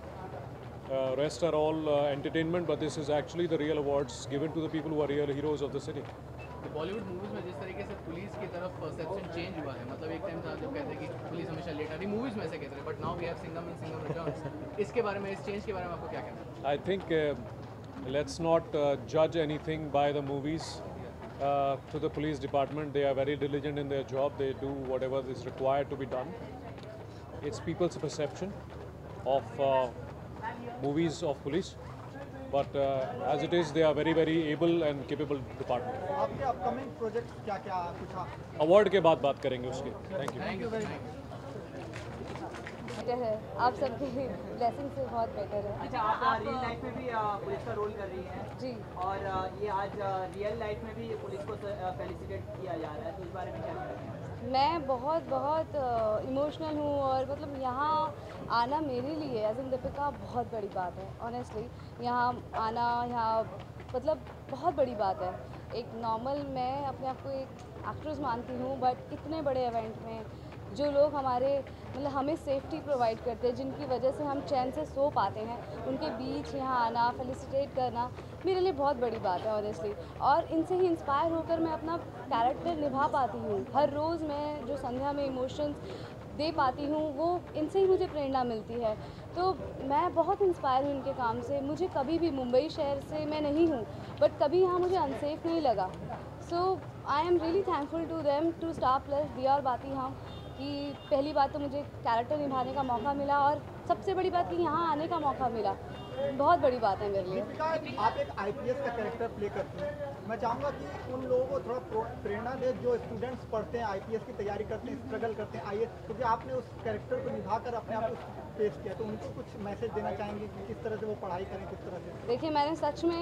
Rest are all entertainment, but this is actually the real awards given to the people who are real heroes of the city. तो Bollywood movies में जिस तरीके से police की तरफ perception change हुआ है, मतलब एक टाइम था जब कहते हैं कि पुलिस हमेशा लेट आती, मूवीज में ऐसे कहते हैं, but now we have Singham and Singham returns. इसके बारे में, इस चेंज के बारे में आपको क्या कहना है? I think let's not judge anything by the movies. To the police department, they are very diligent in their job. They do whatever is required to be done. It's people's perception of movies of police. But as it is, they are very, very able and capable department. आपके upcoming project क्या कुछ award के बाद बात करेंगे उसके। Thank you. Better है, आप सबके ब्लेसिंग से बहुत बेटर है। अच्छा, आप रियल लाइफ में भी पुलिस का रोल कर रही हैं जी, और ये आज रियल लाइफ में भी पुलिस को फेलिसिटेट किया जा रहा है, तो इस बारे में क्या कहना है? मैं बहुत इमोशनल हूँ और मतलब यहाँ आना मेरे लिए एज इन दीपिका बहुत बड़ी बात है। ऑनेस्टली यहाँ आना, यहाँ मतलब बहुत बड़ी बात है। एक नॉर्मल, मैं अपने आप को एक एक्ट्रेस मानती हूँ, बट इतने बड़े इवेंट में जो लोग हमारे मतलब हमें सेफ्टी प्रोवाइड करते हैं, जिनकी वजह से हम चैन से सो पाते हैं, उनके बीच यहाँ आना, फेलिसिटेट करना मेरे लिए बहुत बड़ी बात है ऑनेस्टली। और इनसे ही इंस्पायर होकर मैं अपना कैरेक्टर निभा पाती हूँ। हर रोज़ मैं जो संध्या में इमोशंस दे पाती हूँ वो इनसे ही मुझे प्रेरणा मिलती है। तो मैं बहुत इंस्पायर हूँ इनके काम से। मुझे कभी भी, मुंबई शहर से मैं नहीं हूँ, बट कभी यहाँ मुझे अनसेफ नहीं लगा। So I am really thankful to them, to star plus, Diya Aur बाती हम, कि पहली बात तो मुझे कैरेक्टर निभाने का मौका मिला और सबसे बड़ी बात कि यहाँ आने का मौका मिला। बहुत बड़ी बात है मेरे लिए। आप एक आईपीएस का कैरेक्टर प्ले करते हैं, मैं चाहूँगा कि उन लोगों को थोड़ा प्रेरणा दे जो स्टूडेंट्स पढ़ते हैं, आईपीएस की तैयारी करते हैं, स्ट्रगल करते हैं आईएएस, क्योंकि आपने उस कैरेक्टर को निभाकर अपने आप को पेश किया, तो उनको कुछ मैसेज देना चाहेंगे कि किस तरह से वो पढ़ाई करें, किस तरह से? देखिए, मैंने सच में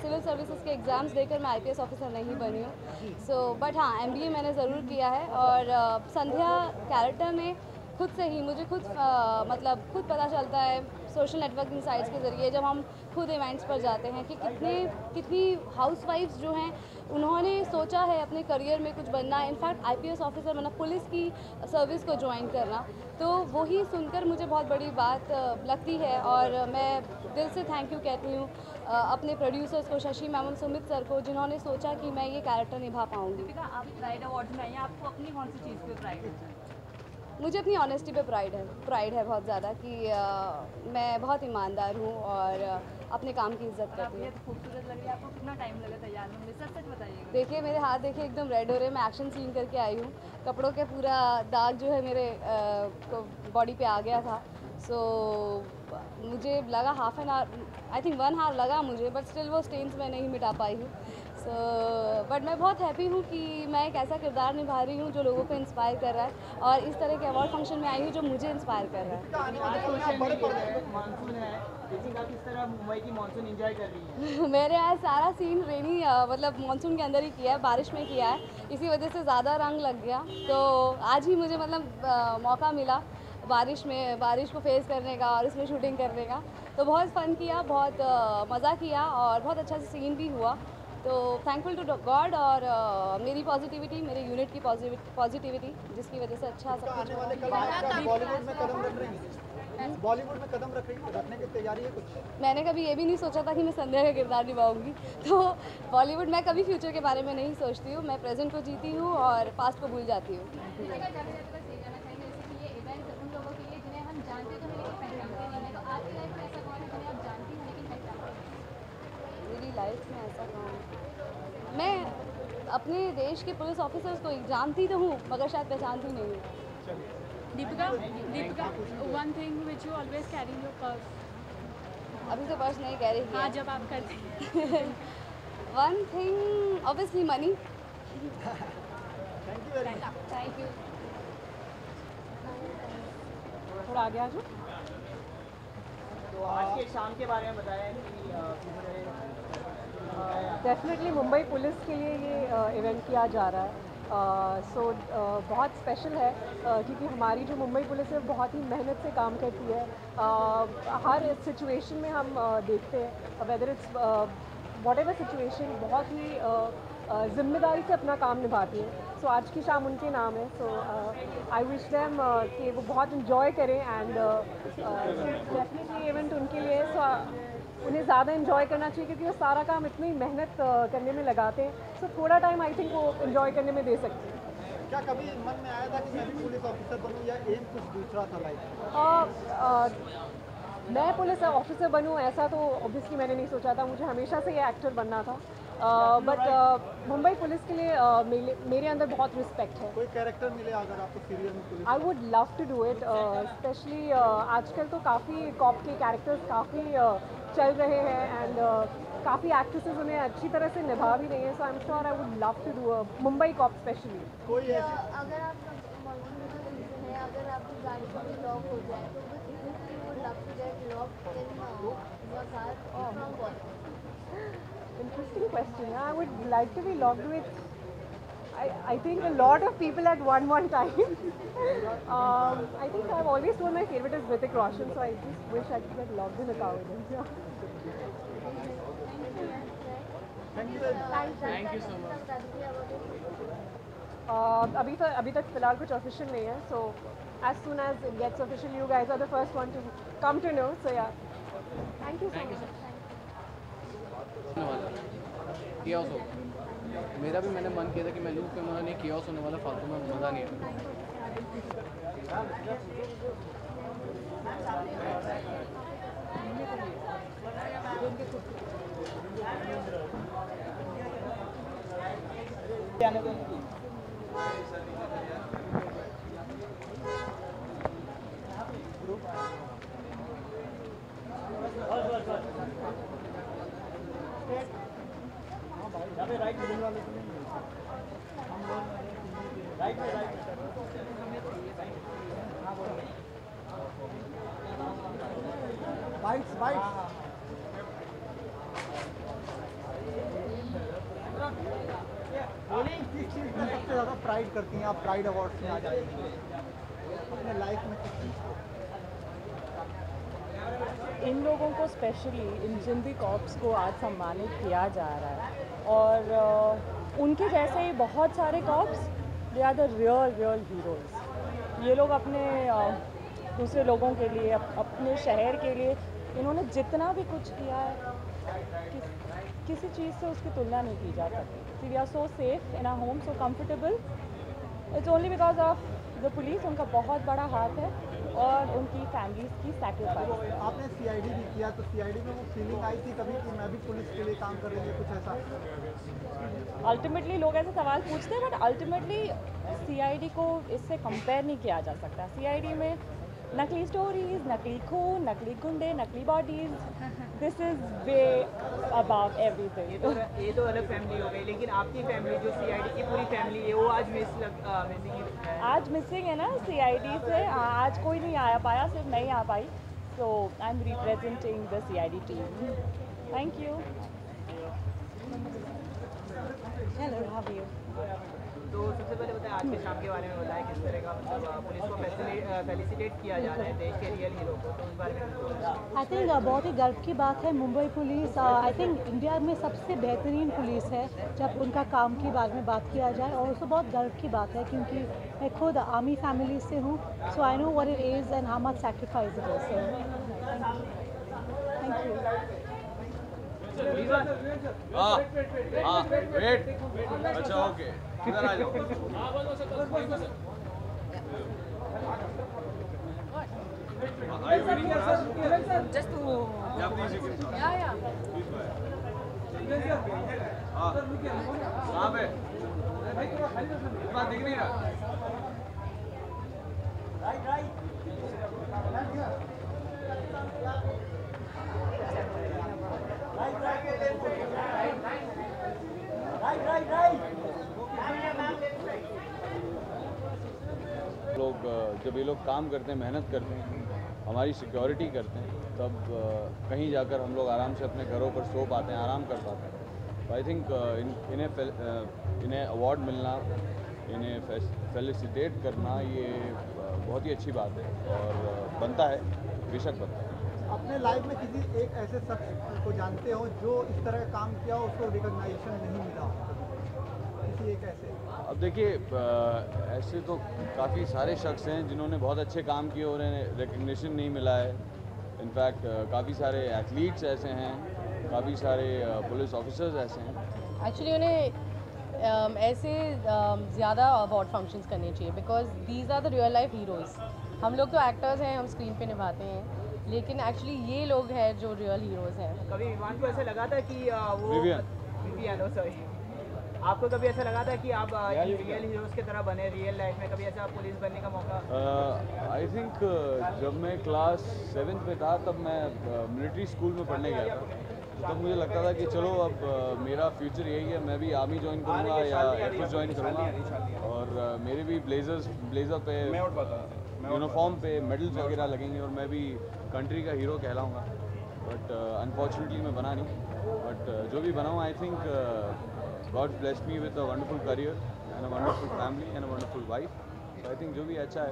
सिविल सर्विसेज के एग्ज़ाम्स देकर मैं आईपीएस ऑफिसर नहीं बनी हूँ। सो बट हाँ, एमबीए मैंने ज़रूर किया है और संध्या कैरेक्टर में खुद से ही मुझे खुद पता चलता है सोशल नेटवर्किंग साइट्स के ज़रिए, जब हम खुद इवेंट्स पर जाते हैं, कि कितनी हाउसवाइफ्स जो हैं उन्होंने सोचा है अपने करियर में कुछ बनना, इनफैक्ट आईपीएस ऑफिसर मतलब पुलिस की सर्विस को ज्वाइन करना। तो वही सुनकर मुझे बहुत बड़ी बात लगती है और मैं दिल से थैंक यू कहती हूँ अपने प्रोड्यूसर्स को, शशि मैम और सुमित सर को, जिन्होंने सोचा कि मैं ये कैरेक्टर निभा पाऊँगी। आप प्राइड अवार्ड्स में आई हैं, आपको अपनी कौन सी चीज़ पे प्राइड है? मुझे अपनी ऑनेस्टी पे प्राइड है बहुत ज़्यादा कि मैं बहुत ईमानदार हूँ और अपने काम की इज्जत करती हूँ। खूबसूरत लग रही है, आपको कितना टाइम लगा तैयार होने में, सच सच बताइएगा। देखिए मेरे हाथ देखिए एकदम रेड हो रहे हैं, मैं एक्शन सीन करके आई हूँ। कपड़ों के पूरा दाग जो है मेरे बॉडी पे आ गया था। सो मुझे लगा half an hour, I think 1 hour लगा मुझे, बट स्टिल वो स्टेन्स मैं नहीं मिटा पाई हूँ। सो बट मैं बहुत हैप्पी हूँ कि मैं एक ऐसा किरदार निभा रही हूँ जो लोगों को इंस्पायर कर रहा है और इस तरह के अवार्ड फंक्शन में आई हूँ जो मुझे इंस्पायर कर रहा है। मेरे यहाँ सारा सीन रेनी मतलब मानसून के अंदर ही किया है, बारिश में किया है, इसी वजह से ज़्यादा रंग लग गया। तो आज ही मुझे मतलब मौका मिला बारिश को फेस करने का और इसमें शूटिंग करने का, तो बहुत फ़न किया, बहुत मज़ा किया और बहुत अच्छा से सीन भी हुआ। तो थैंकफुल टू गॉड और मेरी पॉजिटिविटी, मेरे यूनिट की पॉजिटिविटी, जिसकी वजह से अच्छा सब कुछ बॉलीवुड में कदम रखने की तैयारी है कुछ? मैंने कभी ये भी नहीं सोचा था कि मैं संध्या का किरदार निभाऊंगी। तो बॉलीवुड में कभी फ्यूचर के बारे में नहीं सोचती हूँ, मैं प्रेजेंट को जीती हूँ और पास्ट को भूल जाती हूँ। मेरी लाइफ में ऐसा कौन, मैं अपने देश के पुलिस ऑफिसर्स को जानती तो हूँ मगर शायद पहचानती नहीं हूँ। Deepika, one thing which you always carry in your purse. अभी तो पर्स नहीं कैरी किया। हाँ, जब आप करते हैं। One thing obviously money. Thank you. थोड़ा आगे आ जाओ। तो आज के शाम के बारे में बताया कि डेफिनेटली मुंबई पुलिस के लिए ये इवेंट किया जा रहा है। बहुत स्पेशल है क्योंकि हमारी जो मुंबई पुलिस है बहुत ही मेहनत से काम करती है। हर सिचुएशन में हम देखते हैं whether it's what ever situation, बहुत ही जिम्मेदारी से अपना काम निभाती है। सो आज की शाम उनके नाम है। सो आई विश देम कि वो बहुत इन्जॉय करें एंड डेफिनेटली इवेंट उनके लिए। सो उन्हें ज़्यादा इन्जॉय करना चाहिए क्योंकि वो सारा काम इतनी मेहनत करने में लगाते हैं। सो थोड़ा टाइम आई थिंक वो इन्जॉय करने में दे सकते हैं। क्या कभी मन में आया था कि मैं भी पुलिस ऑफिसर बनूं या एम कुछ दूसरा था लाइफ? मैं पुलिस ऑफिसर बनूं ऐसा तो ऑब्वियसली मैंने नहीं सोचा था, मुझे हमेशा से ये एक्टर बनना था। बट मुंबई पुलिस के लिए मेरे अंदर बहुत रिस्पेक्ट है। कोई कैरेक्टर मिले अगर आपको सीरियल में police? I would love to do it, specially आजकल तो काफ़ी कॉप के कैरेक्टर्स काफ़ी चल रहे हैं एंड काफ़ी एक्ट्रेसेस उन्हें अच्छी तरह से निभा भी रही हैं। So I am sure I would love to do Mumbai cop specially. कोई अगर आप अगर आपकी गाड़ी को भी लॉक हो जाए तो Interesting question. I would like to be locked with, I think, a lot of people at one time. I think I've always told my favorite is Hrithik Roshan, so I just wish I could get locked in a car with him. Thank you so much. अभी तक फिलहाल कुछ official नहीं है. So as soon as it gets official, you guys are the first one to come to know. So yeah, thank you so much. कियास हो, मेरा भी मैंने मन किया था कि मैं लूँ, मज़ा नहीं, कियास होने वाला, फालतू में मज़ा नहीं है। किस चीज़ में सबसे ज़्यादा प्राइड करती हैं आप? प्राइड अवार्ड्स में आ जाएंगे अपने लाइफ में किस चीज़ को? इन लोगों को स्पेशली इन जिन भी कॉप्स को आज सम्मानित किया जा रहा है और उनके जैसे ही बहुत सारे cops, they are the real heroes. ये लोग अपने दूसरे लोगों के लिए, अपने शहर के लिए इन्होंने जितना भी कुछ किया है, किसी चीज़ से उसकी तुलना नहीं की जा सकती। We are so safe in our home, so comfortable. It's only because of जो पुलिस उनका बहुत बड़ा हाथ है और उनकी फैमिलीज की सैक्रिफाइस। आपने सीआईडी भी किया, तो सीआईडी में वो फीलिंग आई थी कभी कि मैं भी पुलिस के लिए काम कर रही हूँ, कुछ ऐसा? अल्टीमेटली लोग ऐसे सवाल पूछते हैं, बट अल्टीमेटली सीआईडी को इससे कंपेयर नहीं किया जा सकता। सीआईडी में नकली स्टोरीज, नकली खून, नकली गुंडे, नकली bodies, this is way about everything. ये तो अलग फैमिली हो गई, लेकिन आपकी फैमिली जो सीआईडी की पूरी फैमिली है वो आज मिसिंग है। आज मिसिंग है ना सीआईडी से। आज कोई नहीं आ पाया, सिर्फ मैं ही आ पाई। So I am representing the CID team. Thank you. Hello, how are you? तो सबसे पहले बताएं आज के शाम के बारे में, बताएं किस तरह का मतलब पुलिस को फेलिसिटेट किया जा रहा है देश के रियल हीरो को, तो उस बारे में। आई थिंक बहुत ही गर्व की बात है। Mumbai police I think India में सबसे बेहतरीन पुलिस है जब उनका काम के बारे में बात किया जाए, और उसको बहुत गर्व की बात है क्योंकि मैं खुद आर्मी फैमिली से हूँ। So I know what it is and how much sacrifice it is. Thank you. Wait, अच्छा ओके, इधर आ जाओ। Are you waiting for us? Just to. Yeah, please you can. Yeah. Please go ahead. हाँ, कहाँ पे? इतना दिख नहीं रहा। लोग जब ये लोग काम करते हैं, मेहनत करते हैं, हमारी सिक्योरिटी करते हैं, तब कहीं जाकर हम लोग आराम से अपने घरों पर सो पाते हैं, आराम कर पाते हैं। तो आई थिंक इन्हें अवार्ड मिलना, इन्हें फेलिसिटेट करना, ये बहुत ही अच्छी बात है और बनता है, बेशक बनता है। अपने लाइफ में किसी एक ऐसे शख्स को जानते हो जो इस तरह का काम किया हो, उसको रिकॉग्नाइजेशन नहीं मिला, किसी एक ऐसे? अब देखिए, ऐसे तो काफ़ी सारे शख्स हैं जिन्होंने बहुत अच्छे काम किए और उन्हें रिकग्निशन नहीं मिला है। इनफैक्ट काफ़ी सारे एथलीट्स ऐसे हैं, काफ़ी सारे पुलिस ऑफिसर्स ऐसे हैं। एक्चुअली उन्हें ऐसे ज़्यादा अवार्ड फंक्शंस करने चाहिए, because these are the real life heroes. हम लोग तो एक्टर्स हैं, हम स्क्रीन पे निभाते हैं, लेकिन एक्चुअली ये लोग हैं जो रियल हीरोज़ हैं। कभी विवान को ऐसा लगा था कि वो विवियन, सॉरी, आपको कभी ऐसा लगा था कि आप रियल हीरोज़ की तरह बने रियल लाइफ में? कभी ऐसा पुलिस बनने का मौका? आई थिंक जब मैं क्लास 7th में था, तब मैं मिलिट्री स्कूल में पढ़ने गया था। तब मुझे लगता था कि चलो अब मेरा फ्यूचर यही है, मैं भी आर्मी ज्वाइन करूँगा या एयरफोर्स ज्वाइन करूँगा, और मेरे भी ब्लेज़र पे, यूनिफॉर्म पे मेडल्स वगैरह लगेंगे और मैं भी कंट्री का हीरो कहलाऊँगा। बट अनफॉर्चुनेटली मैं बना नहीं। बट जो भी बनाऊँ, I think God blessed me with a wonderful career and a wonderful family and a wonderful wife. So I think जो भी अच्छा है।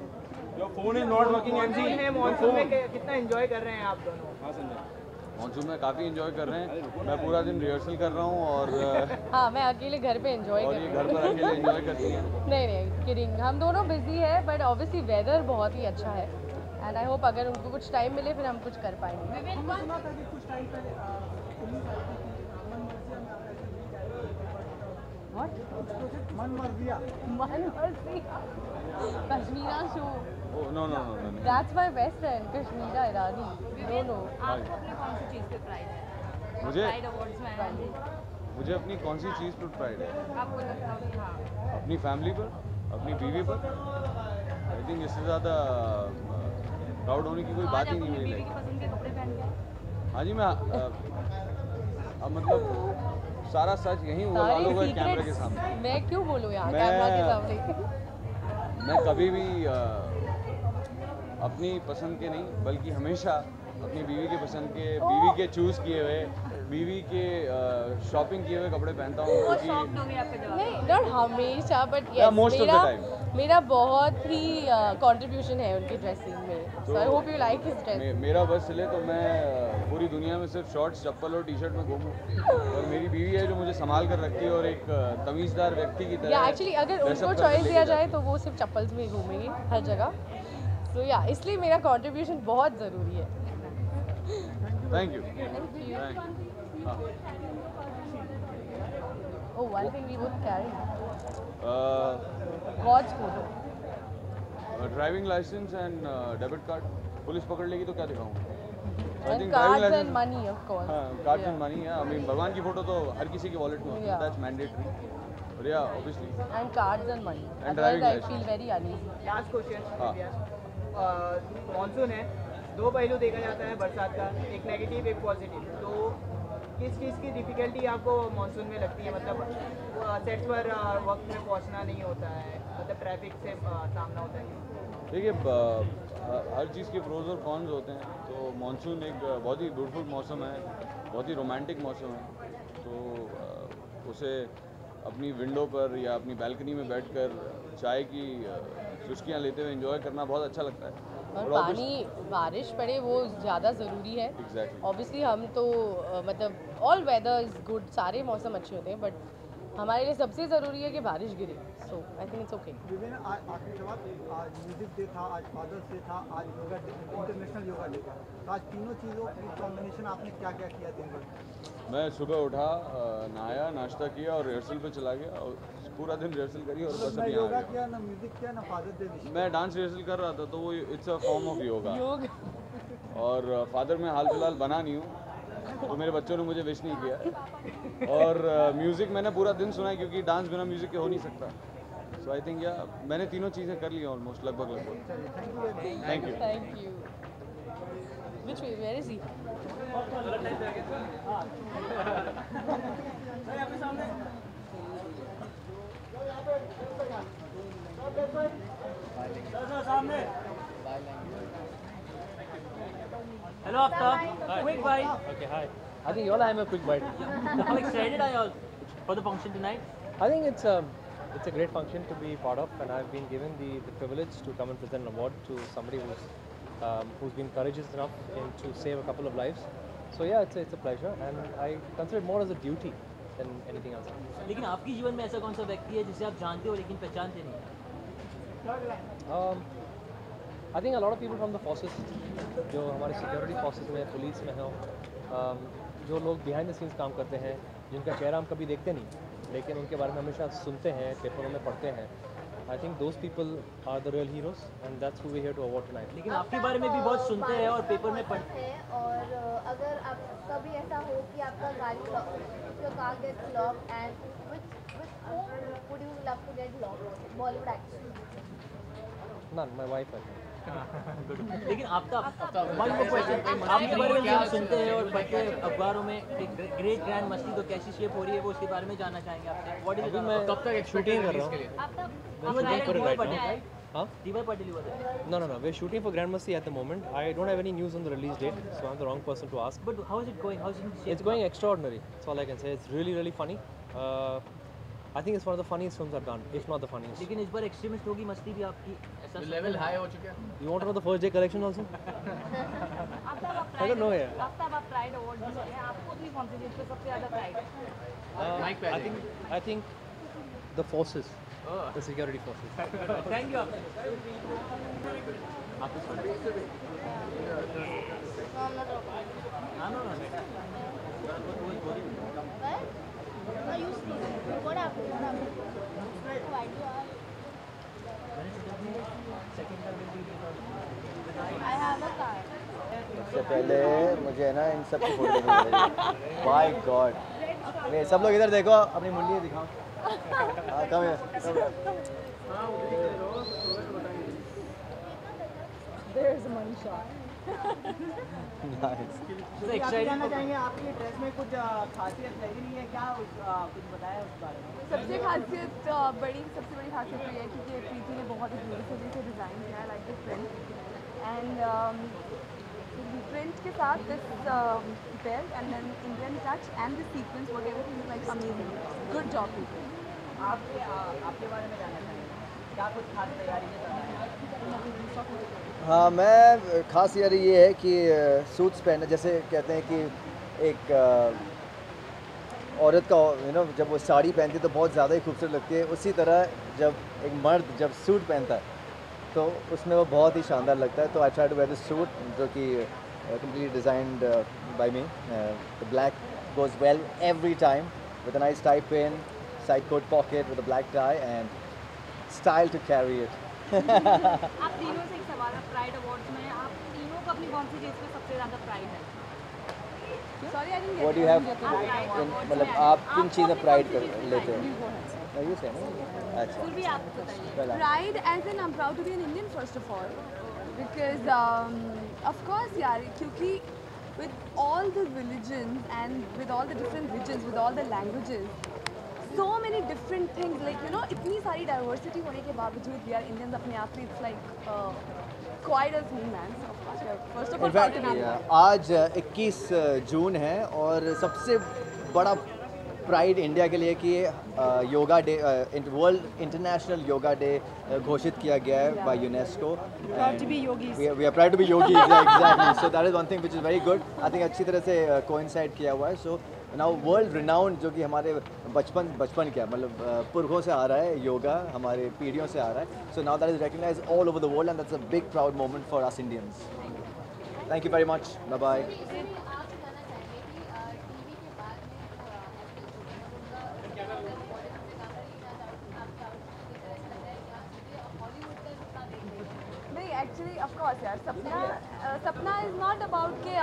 Your phone is not working, MC. Monsoon में कितना एंजॉय कर रहे हैं आप दोनों? हाँ संजय, मॉनसून में काफ़ी एंजॉय कर रहे हैं। मैं पूरा दिन रिहर्सल कर रहा हूँ और हाँ, मैं अकेले घर पे एंजॉय कर रही हूँ। और ये घर पर अकेले एंजॉय करती हैं? नहीं, किडिंग। हम दोनों बिजी है, बट ऑब्वियसली वेदर बहुत ही अच्छा है एंड आई होप अगर उनको कुछ टाइम मिले फिर हम कुछ कर पाएंगे। Kashmira show. No. That's my best friend, Kashmira Irani. No. आपको अपनी कौन सी चीज़ पे प्राइड है? मुझे प्राइड अवार्ड्स में मुझे अपनी कौन सी चीज़ पर प्राइड है? आपको लगता है कि हाँ, अपनी फैमिली पर, अपनी बीवी पर। आई थिंक इससे ज़्यादा प्राउड होने की कोई बात ही नहीं मेरी लाइफ। पसंद के कपड़े पहन के? हाँ जी, मैं अब मतलब सारा सच यहीं उगलवा लूँगा कैमरे के सामने। मैं क्यों बोलूँ यहाँ कैमरा के सामने? मैं कभी भी अपनी पसंद के नहीं, बल्कि हमेशा अपनी बीवी के पसंद के, बीवी के चूज़ किए हुए, बीवी के शॉपिंग किए हुए कपड़े पहनता हूँ। नहीं, नॉट हमेशा, but most of the time मेरा बहुत ही कंट्रीब्यूशन है उनकी ड्रेसिंग में। So I hope you like his dress. मेरा बस चले तो मैं पूरी दुनिया में सिर्फ शॉर्ट्स, चप्पल और टी-शर्ट में घूमूं, और मेरी बीवी है जो मुझे संभाल कर रखती है और एक तमीज़दार व्यक्ति की तरह। या एक्चुअली अगर उनको चॉइस दिया जाए तो वो सिर्फ चप्पल्स में ही घूमेंगी हर जगह। सो या इसलिए मेरा कंट्रीब्यूशन बहुत ज़रूरी है। Thank you. Oh, one thing we would carry. God's photo. Driving licence and debit card police पकड़ लेगी तो क्या दिखाऊंगा? And cards and money, of course. हाँ, कार्ड्स एंड मनी है। आई मीन भगवान की फोटो तो हर किसी के वॉलेट में होती है, दैट्स मैंडेटरी। और या obviously And cards and money. And Otherwise, driving I feel very uneasy. Last question, हाँ। मॉनसून है, दो पहलू देखा जाता है बरसात का, एक नेगेटिव एक पॉजिटिव। तो किस चीज़ की डिफिकल्टी आपको मॉनसून में लगती है? मतलब सेट्स पर वक्त में पहुंचना नहीं होता है, मतलब ट्रैफिक से सामना होता है? देखिए हर चीज़ के प्रोज और कॉन्स होते हैं। तो मॉनसून एक बहुत ही ब्यूटीफुल मौसम है, बहुत ही रोमांटिक मौसम है। तो उसे अपनी विंडो पर या अपनी बालकनी में बैठकर चाय की चुस्कियाँ लेते हुए एंजॉय करना बहुत अच्छा लगता है। और पानी बारिश पड़े वो ज़्यादा ज़रूरी है। ऑब्वियसली हम तो मतलब ऑल वेदर इज़ गुड, सारे मौसम अच्छे होते हैं, बट हमारे लिए सबसे ज़रूरी है कि बारिश गिरे। सो आई थिंक इट्स ओके। विभिन्न आखिरी सवाल, आज म्यूजिक डे था, आज फादर्स डे था, आज yoga day, international yoga day था। तो आज तीनों चीज़ों की कॉम्बिनेशन आपने क्या क्या किया दिन भर? मैं सुबह उठा, नहाया, नाश्ता किया और रिहर्सल पे चला गया और पूरा दिन रिहर्सल करी और बस अभी योगा किया ना, म्यूजिक किया ना, फादर्स डे। मैं डांस रिहर्सल कर रहा था तो वो it's a form of yoga. और फादर मैं हाल फिलहाल बना नहीं हूँ, तो मेरे बच्चों ने मुझे विश नहीं किया। और म्यूज़िक मैंने पूरा दिन सुना है क्योंकि डांस बिना म्यूज़िक के हो नहीं सकता। सो आई थिंक या मैंने तीनों चीज़ें कर ली ऑलमोस्ट लगभग। Thank you. Thank you. Which way? Where is he? Hello, Aftab. Quick bite. Okay, hi. I think you all have a quick bite. How excited are you all for the function tonight? I think it's a great function to be part of, and I've been given the privilege to come and present an award to somebody who's been courageous enough to save a couple of lives. So yeah, it's a pleasure, and I consider it more as a duty than anything else. लेकिन आपके जीवन में ऐसा कौन सा व्यक्ति है जिसे आप जानते हो लेकिन पहचानते नहीं? I think a lot of people from the forces, जो हमारे सिक्योरिटी फोर्सेस में, पुलिस में हो, जो लोग बिहाइंड द सीन्स काम करते हैं, जिनका चेहरा हम कभी देखते नहीं लेकिन उनके बारे में हमेशा सुनते हैं, पेपरों में पढ़ते हैं। I think those people are the real heroes, and that's who we're here to award tonight. लेकिन आपके बारे में भी बहुत सुनते हैं और पेपर में पढ़ते हैं। और अगर आप कभी ऐसा हो कि आपका गाड़ी your car gets locked, and with whom would you love to get locked? Bollywood actor? None, my wife I think. लेकिन आपका वन मोर क्वेश्चन, आपके बारे में हम सुनते हैं और पढ़ते हैं अखबारों में ग्रेट ग्रैंड मस्ती तो कैसी शेप हो रही है वो उसके बारे में जानना चाहेंगे आपसे। व्हाट इज कब तक शूटिंग कर रहा हूँ? No, we're shooting for Grand Masti at the moment. I don't have any news on the release date, so I'm the wrong person to ask. But how is it going? How is it? It's going extraordinary. That's all I can say. It's really, really funny. I think it's one of the funniest films I've done, if not the funniest. लेकिन इस बार extremist होगी मस्ती भी आपकी, ऐसा level high हो चुका है। You want to know the first day collection also? I don't know yet. Aftab आप प्राइड अवार्ड जीते हैं, आपको अपनी कौन सी चीज़ पे सबसे ज़्यादा प्राइड है? I think the forces, the security forces. Thank you. No, you speak. What happened? Why do you ask? I have a car. सबसे पहले मुझे ना इन सब की फोटो लेनी पड़ेगी। माय गॉड, नहीं सब लोग इधर देखो, अपनी मुंडी दिखाओ। हाँ कम है। There's a money shot. Nice. जानना चाहेंगे आपकी ड्रेस में कुछ खासियत लगी नहीं है क्या? कुछ बताया उस बारे में। सबसे खासियत सबसे बड़ी खासियत ये है कि प्रीति ने बहुत ही ब्यूटीफुली से डिज़ाइन किया है, like the print and print के साथ this bell and then Indian touch and the sequins what everything is like amazing. Good job Preeti. आपके बारे में जानना चाहेंगे क्या कुछ खास तैयारी है? हाँ, मैं खास यार ये है कि सूट्स पहने, जैसे कहते हैं कि एक औरत का जब वो साड़ी पहनती है तो बहुत ज़्यादा ही खूबसूरत लगती है, उसी तरह जब एक मर्द जब सूट पहनता है तो उसमें वो बहुत ही शानदार लगता है। तो I try to wear this suit जो कि completely designed by me. The black goes well every time with a nice tie pin, side coat pocket with a black tie and style to carry it. आप तीनों से एक सवाल है, pride awards में आप तीनों को अपनी कौन सी चीज़ पे सबसे ज़्यादा प्राइड है? Sorry I didn't What do you have? मतलब आप किन चीज़ में प्राइड लेते हो? You say no? अच्छा। फिर भी आप बताइए। Pride as in I'm proud to be an Indian first of all, because of course यार, क्योंकि with all the religions and with all the different regions, with all the languages, so many different things, like you know, इतनी सारी diversity होने के बावजूद we are Indians अपने आप में, it's like quite a thing man. So of course we are first of all proud to be Indian. आज 21 जून है और सबसे बड़ा प्राइड इंडिया के लिए कि yoga day, world international yoga day घोषित किया गया है by UNESCO. Proud to be yogis. We are proud to be yogis, exactly. So that is one thing which is very good. I think अच्छी तरह से coincide किया हुआ है. So now world renowned, जो कि हमारे बचपन क्या मतलब पुरखों से आ रहा है योगा, हमारे पीढ़ियों से आ रहा है. So now that is recognized all over the world and that's a big proud moment for us Indians. Thank you very much. Bye bye. Actually of course यार, सपना इज़ नॉट अबाउट कि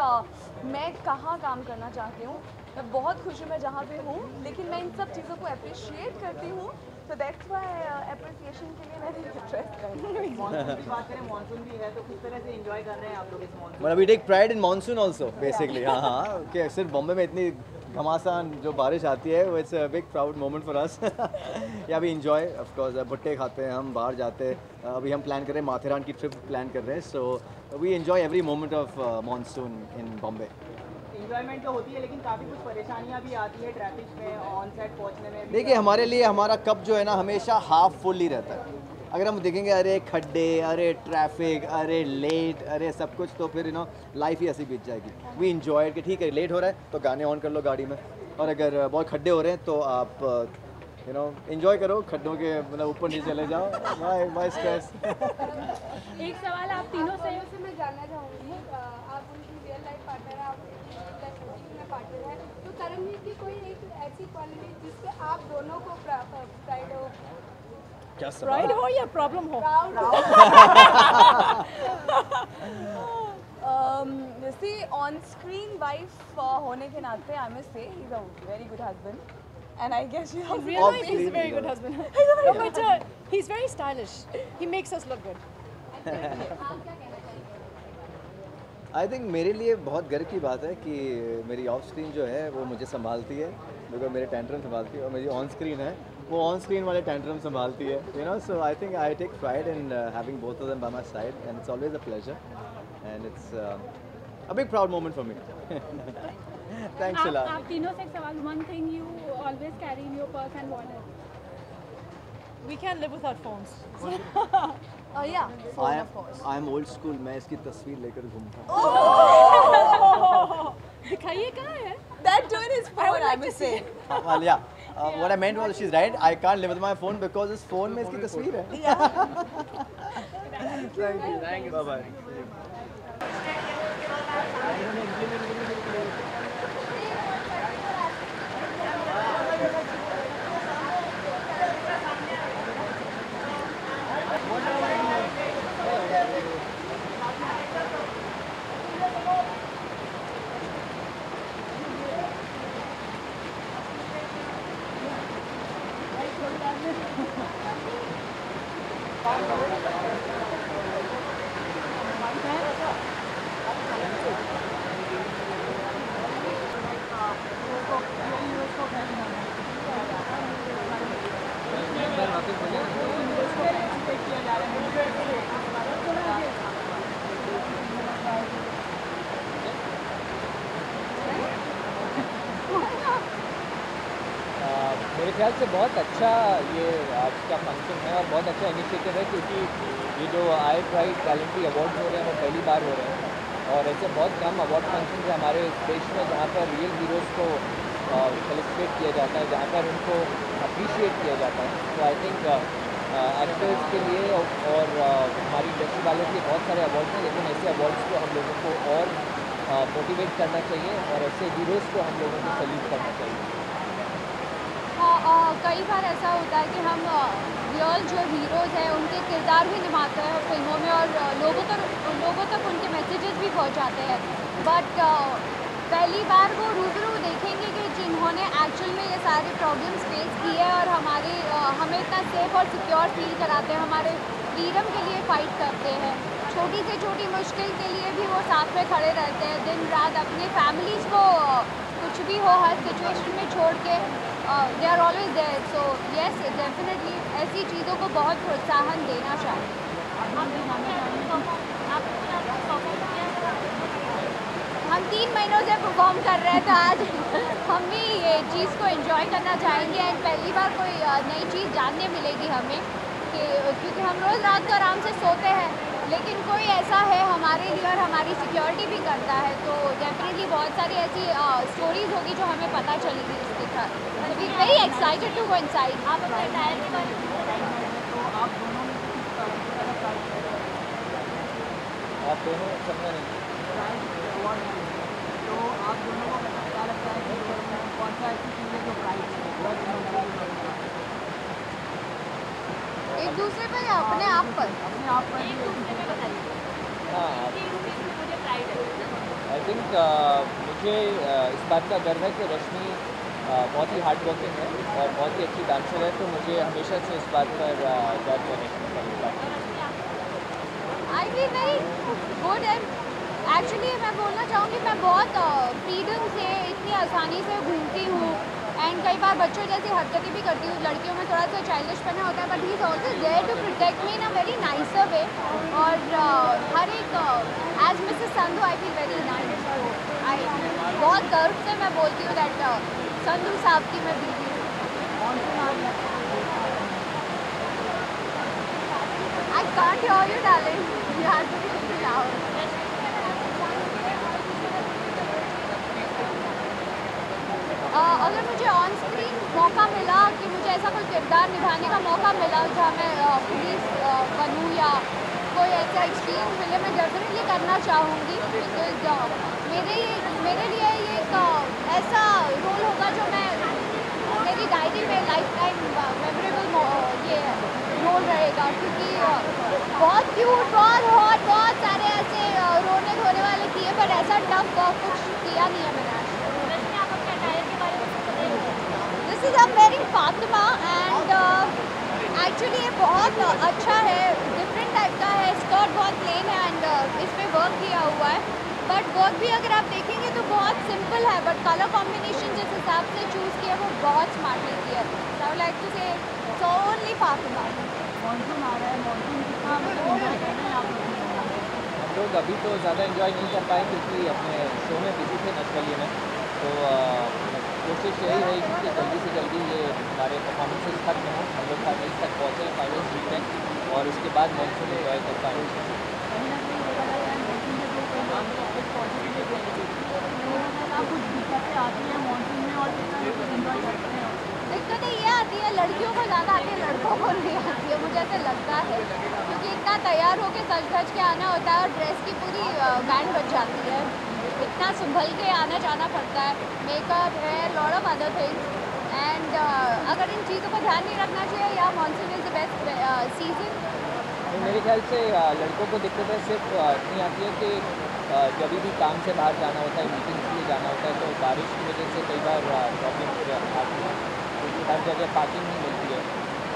मैं कहाँ काम करना चाहती हूँ. मैं बहुत खुश हूँ मैं जहाँ पे हूँ, लेकिन मैं इन सब चीज़ों को अप्रिशिएट करती हूँ. तो दैट्स व्हाई अप्रिसिएशन के लिए मैंने इंटरेस्ट कर मानसून की बात करें, मानसून भी है तो किस तरह से एंजॉय कर रहे हैं आप लोग इस मानसून? मतलब we take pride in monsoon also basically. हाँ कि सिर्फ बॉम्बे में इतनी घमासान जो बारिश आती है, वो it's a big proud moment for अस. या वी एंजॉय ऑफ कोर्स. भुट्टे खाते हैं हम, बाहर जाते हैं. अभी हम प्लान कर रहे हैं माथेरान की ट्रिप प्लान कर रहे हैं. So we enjoy every moment of monsoon in Bombay. Enjoyment तो होती है लेकिन काफ़ी कुछ परेशानियां भी आती है ट्रैफिक में, ऑन साइड पहुंचने में. देखिए हमारे लिए हमारा कप जो है ना हमेशा हाफ फुल ही रहता है. अगर हम देखेंगे अरे खड्डे, अरे ट्रैफिक, अरे लेट, अरे सब कुछ, तो फिर यू नो लाइफ ही ऐसी बीत जाएगी. वी एंजॉय कि ठीक है लेट हो रहा है तो गाने ऑन कर लो गाड़ी में, और अगर बहुत खड्डे हो रहे हैं तो आप यू नो एंजॉय करो खड्डों के, मतलब ऊपर नीचे चले जाओ. Bye stress. एक सवाल आप तीनों से मैं जानना चाहूँगी, आप उनकी रियल लाइफ पार्टनर है, आप पार्टनर है, तो करणवीर की कोई एक ऐसी क्वालिटी जिससे आप दोनों को प्राइड हो? क्या प्राइड हो या प्रॉब्लम हो? सी ऑन स्क्रीन वाइफ होने के नाते I must say he is a very good husband. And I guess you realize he's a very good husband. But he's very stylish. He makes us look good. I think मेरे लिए बहुत गर्व की बात है कि मेरी ऑफ स्क्रीन जो है वो मुझे संभालती है, बिकॉज मेरे टेंट्रम संभालती है, और मेरी ऑन स्क्रीन है वो ऑन स्क्रीन वाले टेंट्रम संभालती है. You know, so I think I take pride in having both of them by my side and it's always a pleasure and it's a big proud moment for me. Thanks a lot. आप तीनों से एक सवाल, one thing you always carry in your purse and wallet? We can't live without phones. Yeah, phone of course. I am old school. मैं इसकी तस्वीर लेकर घूमता हूँ. दिखाइए कहाँ है? That too in his phone, I must say. Well, yeah. What I meant was, she's right. I can't live with my phone because this phone में इसकी तस्वीर है. Thank you. Bye bye. मेरे ख्याल से बहुत अच्छा ये आज का फंक्शन है और बहुत अच्छा इनिशिएटिव है, क्योंकि ये जो आई प्राइड गैलेंट्री अवार्ड हो रहे हैं वो पहली बार हो रहे हैं, और ऐसे बहुत कम अवार्ड फंक्शन है हमारे देश में जहाँ पर रियल हीरोज़ को सेलिब्रेट किया जाता है, जहाँ पर उनको अप्रिशिएट किया जाता है. तो आई थिंक एक्टर्स के लिए और हमारी इंडस्ट्री वालों के लिए बहुत सारे अवार्ड्स हैं, लेकिन ऐसे अवार्ड्स को हम लोगों को और मोटिवेट करना चाहिए और ऐसे हीरोज़ को हम लोगों को सैल्यूट करना चाहिए. कई बार ऐसा होता है कि हम रियल जो हीरोज़ हैं उनके किरदार भी निभाते हैं फिल्मों में और लोगों तक उनके मैसेजेस भी पहुंचाते हैं, बट पहली बार वो रूबरू देखेंगे कि जिन्होंने एक्चुअल में ये सारे प्रॉब्लम्स फेस किए और हमें इतना सेफ और सिक्योर फील कराते हैं, हमारे फ्रीडम के लिए फ़ाइट करते हैं, छोटी से छोटी मुश्किल के लिए भी वो साथ में खड़े रहते हैं, दिन रात अपने फैमिलीज़ को कुछ भी हो हर सिचुएशन में छोड़ के they are always there. So yes definitely ऐसी चीज़ों को बहुत प्रोत्साहन देना चाहिए। हम 3 महीनों से परफॉर्म कर रहे थे, आज हम भी ये चीज़ को एंजॉय करना चाहेंगे एंड पहली बार कोई नई चीज़ जानने मिलेगी हमें कि क्योंकि हम रोज़ रात को आराम से सोते हैं, लेकिन कोई ऐसा है हमारे लिए और हमारी सिक्योरिटी भी करता है, तो डेफिनेटली बहुत सारी ऐसी स्टोरीज होगी जो हमें पता चलेगी इसके साथ। We very excited to go inside. आप अपने टायर के बारे में तो आप दोनों में आप दोनों समझा नहीं, तो आप दोनों को क्या लगता है कि कौन सा ऐसी चीज़ है जो प्राइड एक दूसरे पर या अपने आप पर? अपने आप पर एक दूसरे पे बताइए। हाँ मुझे प्राइड है। आई थिंक मुझे इस बात का गर्व है कि रश्मि बहुत ही हार्ड वर्किंग है और बहुत ही अच्छी डांसर है, तो मुझे हमेशा से इस बात पर गर्व है। आई feel very good and actually मैं बोलना चाहूँगी मैं बहुत फ्रीडम से इतनी आसानी से घूमती हूँ एंड कई बार बच्चों जैसी हरकतें भी करती हूँ, लड़कियों में थोड़ा सा चाइल्डिश पना होता है, but he is also there to protect me in a very nicer way और हर एक as Mrs Sandhu I feel very nice. I बहुत गर्व से मैं बोलती हूँ दैट संधू साहब की मैं बीवी हूँ। I can't hear you, darling. You have to be little loud. अगर मुझे ऑन स्क्रीन मौका मिला कि मुझे ऐसा कोई किरदार निभाने का मौका मिला जहाँ मैं पुलिस बनूँ या कोई ऐसा एक्सट्रीम फिल्म मैं डेफिनेटली करना चाहूँगी, बिकॉज मेरे लिए ये एक ऐसा रोल होगा जो मैं मेरी डायरी में लाइफ टाइम मेमोरेबल ये रोल रहेगा, क्योंकि बहुत क्यूट, बहुत हॉट, बहुत सारे ऐसे रोने धोने वाले किए, पर ऐसा टफ कुछ किया नहीं है मैंने। This is I'm wearing Fatima and actually ये बहुत अच्छा है, डिफरेंट टाइप का है, स्कर्ट बहुत प्लेन है एंड इस पर वर्क किया हुआ है, बट वर्क भी अगर आप देखेंगे तो बहुत सिंपल है, बट कलर कॉम्बिनेशन जिस हिसाब से चूज़ किया वो बहुत स्मार्टली किया है। So I would like to से सो ओनली फातिमा। मॉनसून आ रहा है, मॉनसून कितना एंजॉय कर रहे हैं आप हम लोग अभी तो ज़्यादा एंजॉय नहीं कर पाए क्योंकि अपने शो में बिजी थे नचबलिए में, तो कोशिश यही रहेगी कि जल्दी से जल्दी ये हमारे परफॉर्मेंसेस खत्म हों, हम लोग फाइनल्स तक पहुँचे, फाइनल्स जीतें और उसके बाद मॉनसून एंजॉय कर पाएँ। दिक्कतें ये आती है लड़कियों को ज़्यादा आती है, लड़कों को नहीं आती है, मुझे ऐसा लगता है, क्योंकि इतना तैयार होकर सज धज के आना होता है और ड्रेस की पूरी बैंड बच जाती है, इतना संभल के आना जाना पड़ता है, मेकअप है, lot of other things and अगर इन चीज़ों को ध्यान नहीं रखना चाहिए या monsoon is the best season. मेरे ख्याल से लड़कों को दिक्कतें सिर्फ इतनी आती है कि जब भी काम से बाहर जाना होता है, मीटिंग्स के लिए जाना होता है, तो बारिश की वजह से कई बार प्रॉब्लम आती है क्योंकि हर जगह पार्किंग नहीं मिलती है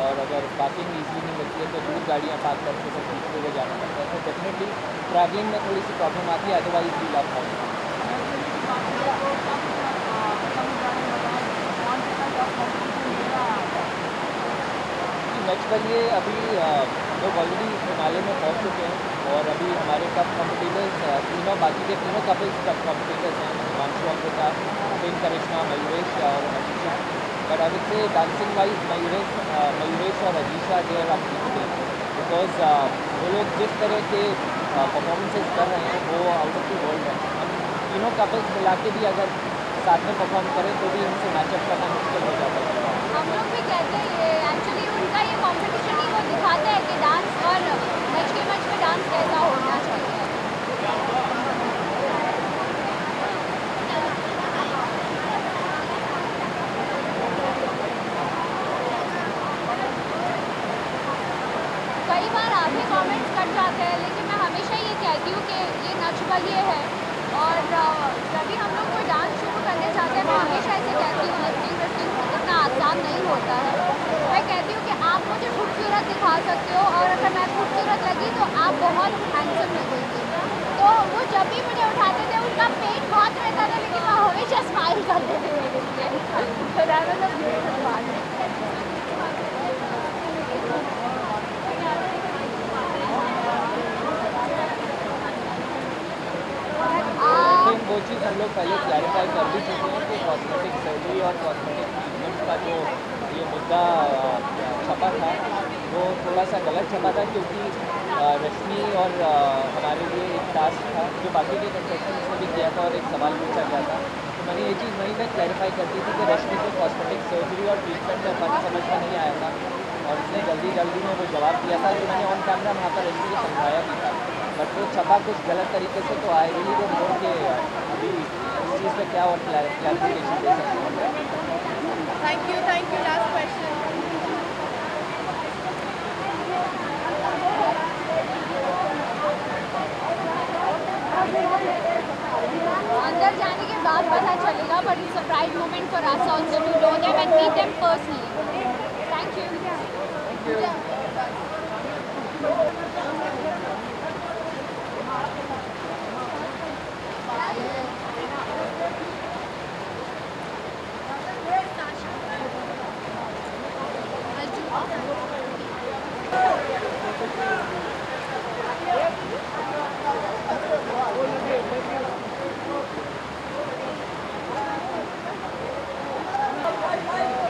और अगर पार्किंग ईजी नहीं मिलती है तो दूर गाड़ियाँ पार्क करके फिर दूसरे को जाना पड़ता है, तो डेफिनेटली ट्रैवलिंग में थोड़ी सी प्रॉब्लम आती है, otherwise we love house. Next पर ये अभी लोग ऑलरेडी फिनाले में पहुंच चुके हैं और अभी हमारे कप कॉम्पिटिटर्स तीनों बाकी के तीनों कपल्स कप कॉम्पिटिटर्स हैं, हिमांशु अमृता, प्रेम करिश्मा, मयूरेश और Ajisha, but I would say dancing wise Mayuresh और Ajisha they are unbeatable because वो लोग जिस तरह के परफॉर्मेंसेस कर रहे हैं वो आउट ऑफ द वर्ल्ड है। हम तीनों कपल्स मिला के भी अगर साथ में परफॉर्म करें तो भी उनसे मैचअप करना मुश्किल हो जाता है। हम लोग भी कहते हैं एक्चुअली उनका ये कॉम्पिटिशन ही वो दिखाता है कि डांस और मैच के मैच में डांस कैसा होना चाहिए। बात है, लेकिन मैं हमेशा ये कहती हूँ कि ये नेचुरल ये है। और जब भी हम लोग कोई डांस शुरू करने जाते हैं, मैं हमेशा ऐसे कहती हूँ लिफ्टिंग इतना आसान नहीं होता है। मैं कहती हूँ कि आप मुझे खूबसूरत दिखा सकते हो, और अगर मैं खूबसूरत लगी तो आप बहुत हैंडसम लगेंगे। तो वो जब भी मुझे उठाते थे उनका पेट बहुत रहता था, लेकिन वो हमेशा स्माइल करते थे मेरे लिए। तो that was a beautiful part. वो चीज़ हम लोग पहले क्लैरिफाई कर भी चुके हैं कि कॉस्मेटिक सर्जरी और कॉस्मेटिक ट्रीटमेंट का जो ये मुद्दा छपा था वो थोड़ा सा गलत छपा था, क्योंकि रश्मि और हमारे लिए एक टास्क था जो बाकी के कंटेस्टेंट्स ने भी किया था और एक सवाल पूछा गया था। तो मैंने ये चीज़ वहीं पर क्लैरिफाई कर दी थी कि रश्मि को कॉस्मेटिक सर्जरी और ट्रीटमेंट में फ़र्क समझ में नहीं आया था, और उसने जल्दी में वो जवाब दिया था, जो मैंने ऑन कैमरा वहाँ पर रश्मि को समझाया भी था। बट वो छपा कुछ गलत तरीके से, तो आई रियली डोंट नो कि अभी इस चीज़ पे क्या और क्लैरिफिकेशन दे सकते हैं। Thank you. Last question. अंदर जाने के बाद पता चलेगा, but it's a pride moment for us also to know them and meet them personally. Thank you.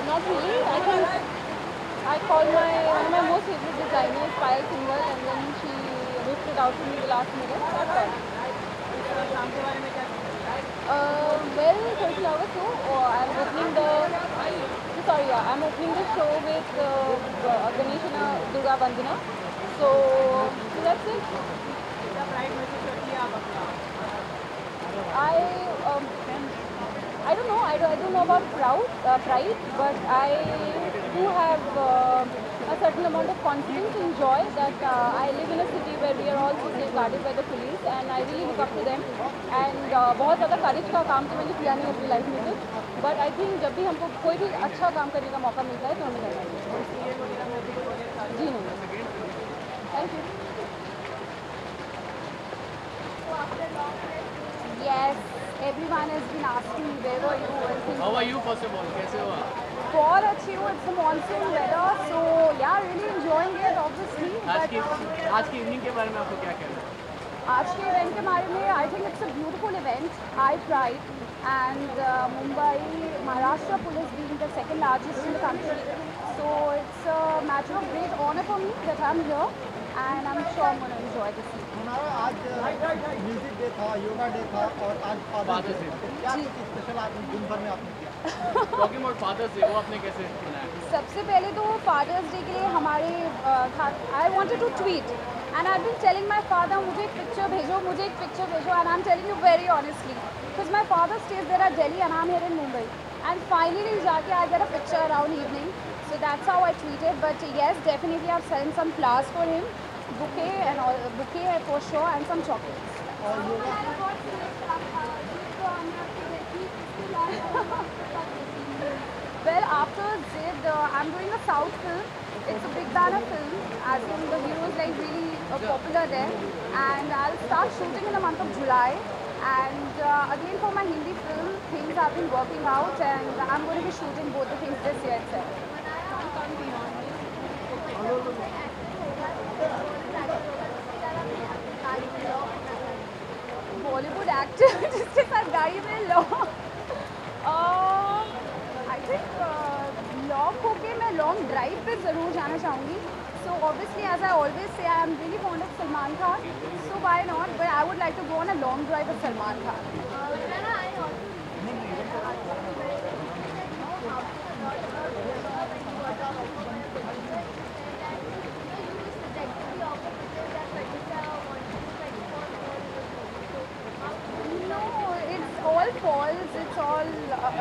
Not really. I think I called one of my most favorite designers, Payal Singhal, and then she whipped it out to me the last minute. That's all. Well, 30 hours so I'm opening the show with Ganesh and Durga Vandana. So that's it. I don't know. I don't know about pride, but I do have a certain amount of confidence and joy that I live in a city where we are all so safeguarded by the police, and I really look up to them. And बहुत ज़्यादा courage का काम तो मैंने किया नहीं अपनी life में कुछ, but I think जब भी हमको कोई भी अच्छा काम करने का मौका मिलता है तो हमें करना चाहिए। जी नहीं। Thank you. Yes, everyone has been asking me where were you. How are you first of all? कैसे हो आप? बहुत अच्छी हूँ. It's a monsoon weather, so yeah, really enjoying it obviously. आज की इवनिंग के बारे में आपको क्या कहना है? आज के इवेंट के बारे में I think it's a beautiful event. I tried, and Mumbai, Maharashtra Police being the second largest in the country, so it's a matter of great honor for me that I'm here, and I'm sure I'm going to enjoy this evening. आज music day था, yoga day था, और आज fathers day. क्या कुछ special आज दिन भर में आपने किया? टॉकिंग अबाउट फादर्स डे, वो आपने कैसे मनाया? सबसे पहले तो फादर्स डे के लिए हमारे I wanted to tweet and I been telling my father मुझे एक पिक्चर भेजो and I am telling you very honestly because my father stays there at Delhi and I am here in Mumbai and finally जाके I get a picture around evening, so that's how I tweeted. But yes, definitely I have sent some flowers for him, bouquet for sure, and some chocolates. Well, after Zid, I'm doing a South film. It's a big banner film, as in the hero is like really popular there. And I'll start shooting in the month of July. And again for my Hindi film, things have been working out, and I'm going to be shooting both the things this year itself. Bollywood actor जिसके साथ गाड़ी में I think lock होके मैं long drive पे ज़रूर जाना चाहूँगी. So obviously as I always say I am really fond of Salman Khan, so why not, but I would like to go on a long drive with Salman Khan.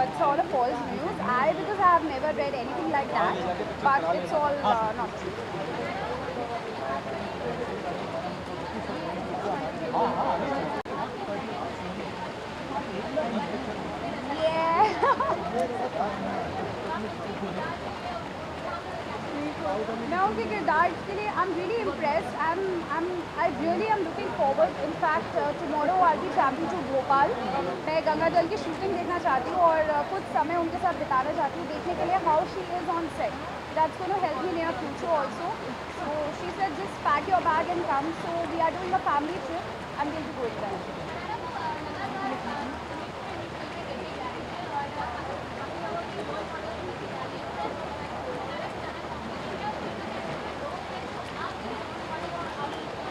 It's all a false news. Because I have never read anything like that, but it's all not true. मैं उनके किरदार के लिए I am really impressed. I really am looking forward. In fact tomorrow I be travelling to Bhopal. मैं गंगा जल की shooting देखना चाहती हूँ और कुछ समय उनके साथ बिताना चाहती हूँ देखने के लिए how she is on set. That's going to help me in your future also. So she said just pack your bag and come. So we are doing a family trip. I'm going to go with that.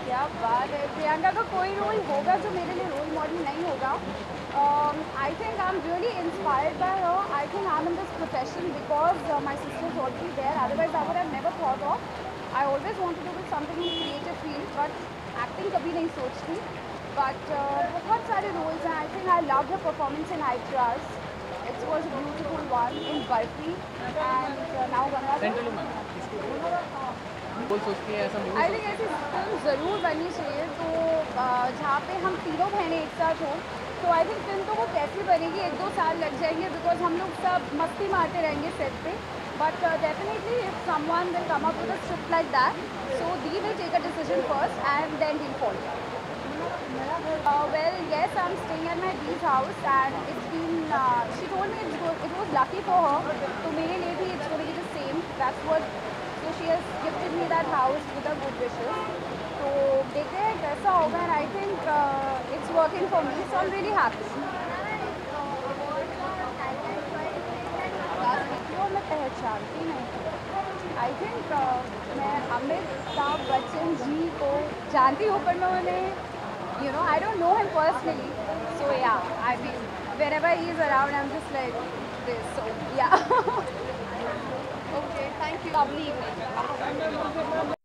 क्या बात है. प्रियंका का कोई role होगा जो मेरे लिए role model नहीं होगा. I think I'm really inspired by her. I think I'm in this profession because my sister is already there. Otherwise, I would have never thought of. I always wanted to do something in creative field, but acting कभी नहीं सोचती. But बहुत सारे roles हैं. I think I loved her performance in Hydra's. It was a beautiful one in Barfi and now Ganga. सोचती है ऐसा I think ऐसी फिल्म ज़रूर बननी चाहिए तो जहाँ पे हम तीनों बहनें एक साथ हों. तो आई थिंक फिल्म तो वो कैसे बनेगी 1-2 साल लग जाएंगे बिकॉज हम लोग सब मस्ती मारते रहेंगे सेट पे. But definitely if someone will come up with a script like that so they will take a decision first and then we'll follow. Well, yes, I'm staying at my D's house and it's been, she told me it was lucky for her. So मेरे लिए भी it's going to be the same. That's what, so she has gifted me that house with her good wishes. तो देखते हैं कैसा होगा and I think it's working for me. So I'm really happy. वो मैं पहचानती नहीं. I think मैं अमिताभ बच्चन जी को जानती हूँ पर मैं उन्हें I don't know him personally. So yeah, I mean, wherever he is around, I'm just like this. So yeah. Okay, thank you. Lovely evening.